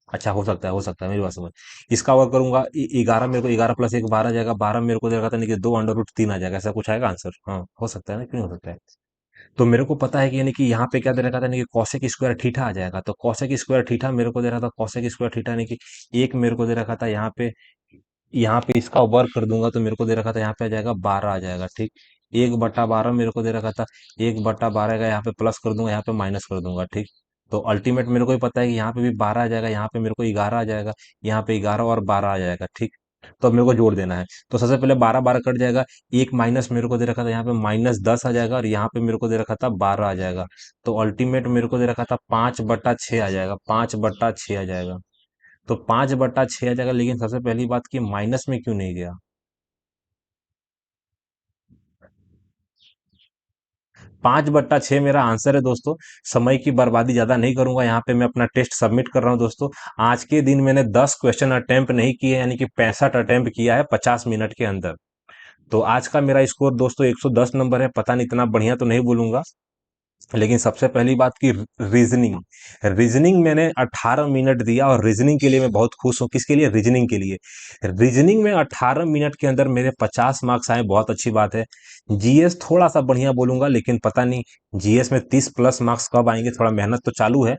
अच्छा, हो सकता है, हो सकता है, मेरी बात समझ। इसका वर्ग करूंगा, 11 मेरे को 11 + 1 12 जाएगा, 12 मेरे को दे रखा था नहीं कि 2 अंडर रूट 3 आ जाएगा, ऐसा कुछ आएगा आंसर। हाँ, हो सकता है ना, क्यों नहीं हो सकता है। तो मेरे को पता है कि यानी कि यहाँ पे क्या दे रखा था, यानी कि कौशिक स्क्वायर थीटा आ जाएगा। तो कौशिक स्क्वायर थीटा मेरे को दे रहा था, कौशिक स्क्वायर थीटा यानी कि एक मेरे को दे रखा था। यहाँ पे, यहाँ पे इसका वर्ग कर दूंगा तो मेरे को दे रखा था, यहाँ पे आ जाएगा 12 आ जाएगा, ठीक। 1/12 मेरे को दे रखा था। 1/12 का यहाँ पे प्लस कर दूंगा, यहाँ पे माइनस कर दूंगा, ठीक। तो अल्टीमेट मेरे को ही पता है कि यहाँ पे भी 12 आ जाएगा, यहाँ पे मेरे को 11 आ जाएगा, यहाँ पे 11 और 12 आ जाएगा, ठीक। तो अब मेरे को जोड़ देना है। तो सबसे पहले 12 12 कट जाएगा। एक माइनस मेरे को दे रखा था, यहाँ पे -10 आ जाएगा और यहाँ पे मेरे को दे रखा था 12 आ जाएगा। तो अल्टीमेट मेरे को दे रखा था 5/6 आ जाएगा, 5/6 आ जाएगा। तो 5/6 आ जाएगा, लेकिन सबसे पहली बात कि माइनस में क्यों नहीं गया? 5/6 मेरा आंसर है दोस्तों। समय की बर्बादी ज्यादा नहीं करूंगा, यहाँ पे मैं अपना टेस्ट सबमिट कर रहा हूँ दोस्तों। आज के दिन मैंने 10 क्वेश्चन अटेम्प्ट नहीं किए, यानी कि 65 अटेम्प्ट किया है 50 मिनट के अंदर। तो आज का मेरा स्कोर दोस्तों 110 नंबर है। पता नहीं, इतना बढ़िया तो नहीं बोलूंगा, लेकिन सबसे पहली बात की रीजनिंग। रीजनिंग मैंने 18 मिनट दिया, और रीजनिंग के लिए मैं बहुत खुश हूँ। किसके लिए? रीजनिंग के लिए। रीजनिंग में 18 मिनट के अंदर मेरे 50 मार्क्स आए, बहुत अच्छी बात है। जीएस थोड़ा सा बढ़िया बोलूंगा, लेकिन पता नहीं जीएस में 30+ मार्क्स कब आएंगे, थोड़ा मेहनत तो चालू है।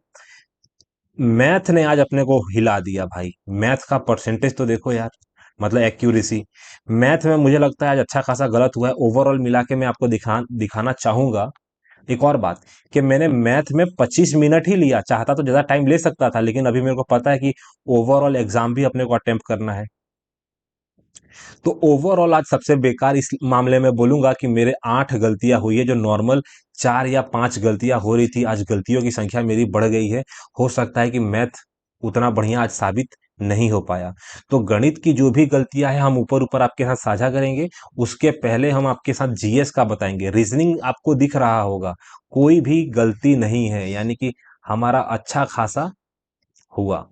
मैथ ने आज अपने को हिला दिया भाई। मैथ का परसेंटेज तो देखो यार, मतलब एक्यूरेसी। मैथ में मुझे लगता है आज अच्छा खासा गलत हुआ है। ओवरऑल मिला के मैं आपको दिखाना चाहूंगा। एक और बात, कि मैंने मैथ में 25 मिनट ही लिया, चाहता तो ज्यादा टाइम ले सकता था, लेकिन अभी मेरे को पता है कि ओवरऑल एग्जाम भी अपने को अटेम्प्ट करना है। तो ओवरऑल आज सबसे बेकार इस मामले में बोलूंगा कि मेरे 8 गलतियां हुई है, जो नॉर्मल 4 या 5 गलतियां हो रही थी, आज गलतियों की संख्या मेरी बढ़ गई है। हो सकता है कि मैथ उतना बढ़िया आज साबित नहीं हो पाया। तो गणित की जो भी गलतियां हैं हम ऊपर ऊपर आपके साथ साझा करेंगे। उसके पहले हम आपके साथ जीएस का बताएंगे। रीजनिंग आपको दिख रहा होगा, कोई भी गलती नहीं है, यानी कि हमारा अच्छा खासा हुआ।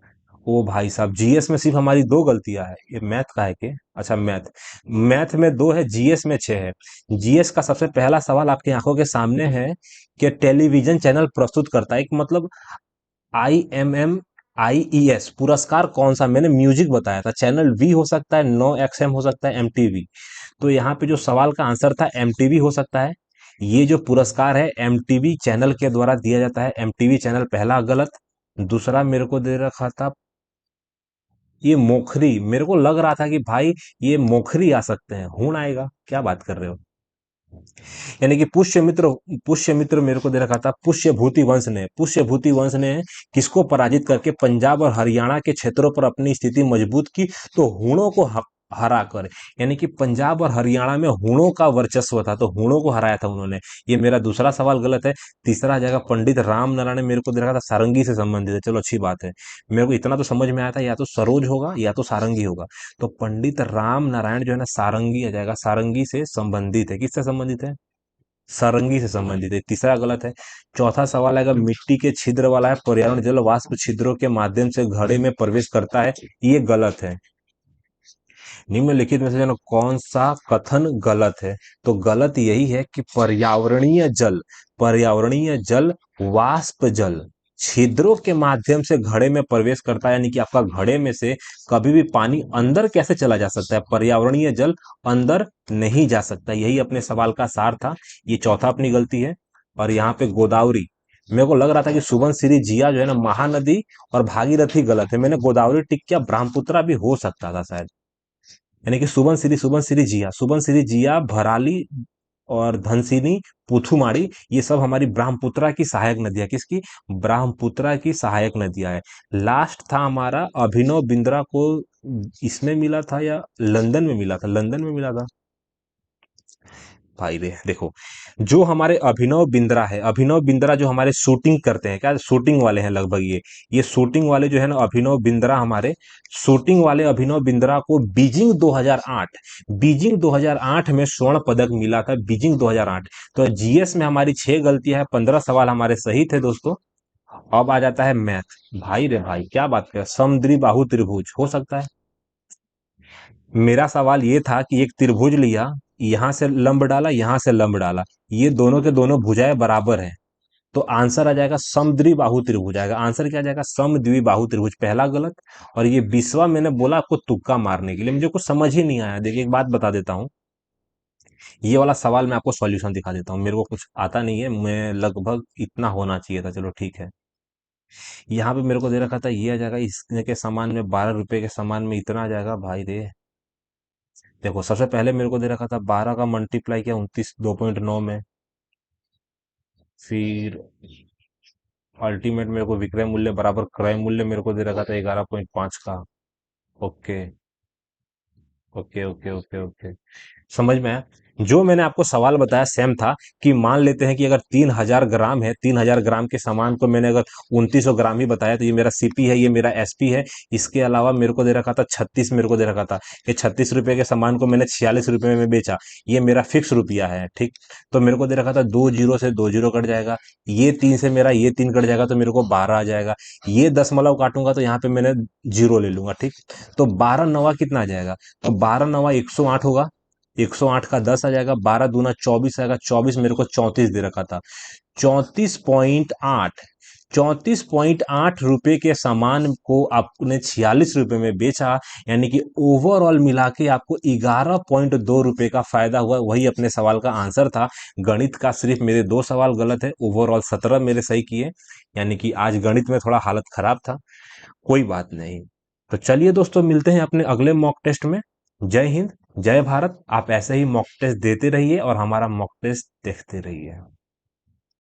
ओ भाई साहब, जीएस में सिर्फ हमारी 2 गलतियां है। ये मैथ का है कि, अच्छा मैथ, मैथ में 2 है, जीएस में 6 है। जीएस का सबसे पहला सवाल आपकी आंखों के सामने है, कि टेलीविजन चैनल प्रस्तुत करता है, एक मतलब IMMIES पुरस्कार कौन सा? मैंने म्यूजिक बताया था। चैनल वी हो सकता है, नो एक्सएम हो सकता है, एमटीवी। तो यहाँ पे जो सवाल का आंसर था एमटीवी हो सकता है। ये जो पुरस्कार है एमटीवी चैनल के द्वारा दिया जाता है। एमटीवी चैनल पहला गलत। दूसरा मेरे को दे रखा था ये मोखरी। मेरे को लग रहा था कि भाई ये मोखरी आ सकते हैं, हूण आएगा। क्या बात कर रहे हो? यानी कि पुष्यमित्र। पुष्यमित्र मेरे को दे रखा था। पुष्यभूति वंश ने किसको पराजित करके पंजाब और हरियाणा के क्षेत्रों पर अपनी स्थिति मजबूत की? तो हूणों को हरा कर। यानी कि पंजाब और हरियाणा में हूणों का वर्चस्व था, तो हूणों को हराया था उन्होंने। ये मेरा दूसरा सवाल गलत है। तीसरा जगह पंडित राम नारायण ने मेरे को दे रखा था सारंगी से संबंधित है। चलो अच्छी बात है। मेरे को इतना तो समझ में आया था, या तो सरोज होगा या तो सारंगी होगा। तो पंडित राम नारायण जो है ना, सारंगी आ जाएगा। सारंगी से संबंधित है। किससे संबंधित है? सारंगी से संबंधित है। तीसरा गलत है। चौथा सवाल आएगा, मिट्टी के छिद्र वाला है। पर्यावरण जल वाष्प छिद्रों के माध्यम से घड़े में प्रवेश करता है। ये गलत है। निम्नलिखित में से जो कौन सा कथन गलत है? तो गलत यही है कि पर्यावरणीय जल वाष्प जल छिद्रों के माध्यम से घड़े में प्रवेश करता है। यानी कि आपका घड़े में से कभी भी पानी अंदर कैसे चला जा सकता है? पर्यावरणीय जल अंदर नहीं जा सकता। यही अपने सवाल का सार था। ये चौथा अपनी गलती है। और यहाँ पे गोदावरी, मेरे को लग रहा था कि सुबनसिरी जिया जो है ना महानदी, और भागीरथी गलत है। मैंने गोदावरी टिक किया, ब्रह्मपुत्रा भी हो सकता था शायद। यानी कि सुबनसिरी जिया भराली और धनसिनी पुथुमाड़ी, ये सब हमारी ब्रह्मपुत्रा की सहायक नदियां। किसकी? ब्रह्मपुत्रा की सहायक नदियां है। लास्ट था हमारा अभिनव बिंद्रा को, इसमें मिला था या लंदन में मिला था? लंदन में मिला था भाई रे। देखो, जो हमारे अभिनव बिंद्रा है, अभिनव बिंद्रा जो हमारे शूटिंग करते हैं, क्या शूटिंग वाले हैं लगभग ये शूटिंग वाले जो है ना अभिनव बिंद्रा, हमारे शूटिंग वाले अभिनव बिंद्रा को बीजिंग 2008 में स्वर्ण पदक मिला था। बीजिंग 2008। तो जीएस में हमारी 6 गलतियां हैं, 15 सवाल हमारे सही थे दोस्तों। अब आ जाता है मैथ। भाई रे भाई, क्या बात कर, समुद्री बाहु त्रिभुज हो सकता है। मेरा सवाल ये था कि एक त्रिभुज लिया, यहां से लंब डाला, यहां से लंब डाला, ये दोनों के दोनों भुजाएं बराबर हैं। तो आंसर आ जाएगा समद्विबाहु त्रिभुज आएगा। आंसर क्या आ जाएगा? समद्विबाहु त्रिभुज। पहला गलत। और ये 20वां मैंने बोला आपको तुक्का मारने के लिए, मुझे कुछ समझ ही नहीं आया। देखिए एक बात बता देता हूँ, ये वाला सवाल मैं आपको सॉल्यूशन दिखा देता हूँ। मेरे को कुछ आता नहीं है, मैं लगभग इतना होना चाहिए था। चलो ठीक है। यहाँ पे मेरे को दे रखा था ये आ जाएगा, इसके के समान में 12 रुपए के समान में इतना आ जाएगा। भाई रे, देखो सबसे पहले मेरे को दे रखा था 12 का मल्टीप्लाई किया 29 2.9 में। फिर अल्टीमेट मेरे को विक्रय मूल्य बराबर क्रय मूल्य मेरे को दे रखा था 11.5 का। Okay okay okay okay okay, समझ में आया। जो मैंने आपको सवाल बताया सेम था कि मान लेते हैं कि अगर 3000 ग्राम है, 3000 ग्राम के सामान को मैंने अगर 2900 ग्राम ही बताया, तो ये मेरा सीपी है, ये मेरा एसपी है। इसके अलावा मेरे को दे रखा था 36, मेरे को दे रखा था कि 36 रुपए के सामान को मैंने 46 रुपए में बेचा। ये मेरा फिक्स रुपया है, ठीक। तो मेरे को दे रखा था 2 जीरो से 2 जीरो कट जाएगा, ये 3 से मेरा ये 3 कट जाएगा, तो मेरे को 12 आ जाएगा। ये 10 मतलब काटूंगा तो यहाँ पे मैंने जीरो ले लूंगा, ठीक। तो 12 नवा कितना आ जाएगा? तो 12 नवा 108 होगा। 108 का 10 आ जाएगा, 12 दूना 24 आएगा, 24 मेरे को 34 दे रखा था। 34.8, 34.8 रुपए के सामान को आपने 46 रुपए में बेचा। यानी कि ओवरऑल मिला के आपको 11.2 रुपए का फायदा हुआ। वही अपने सवाल का आंसर था। गणित का सिर्फ मेरे 2 सवाल गलत है, ओवरऑल 17 मेरे सही किए। यानी कि आज गणित में थोड़ा हालत खराब था, कोई बात नहीं। तो चलिए दोस्तों, मिलते हैं अपने अगले मॉक टेस्ट में। जय हिंद, जय भारत। आप ऐसे ही मॉक टेस्ट देते रहिए और हमारा मॉक टेस्ट देखते रहिए।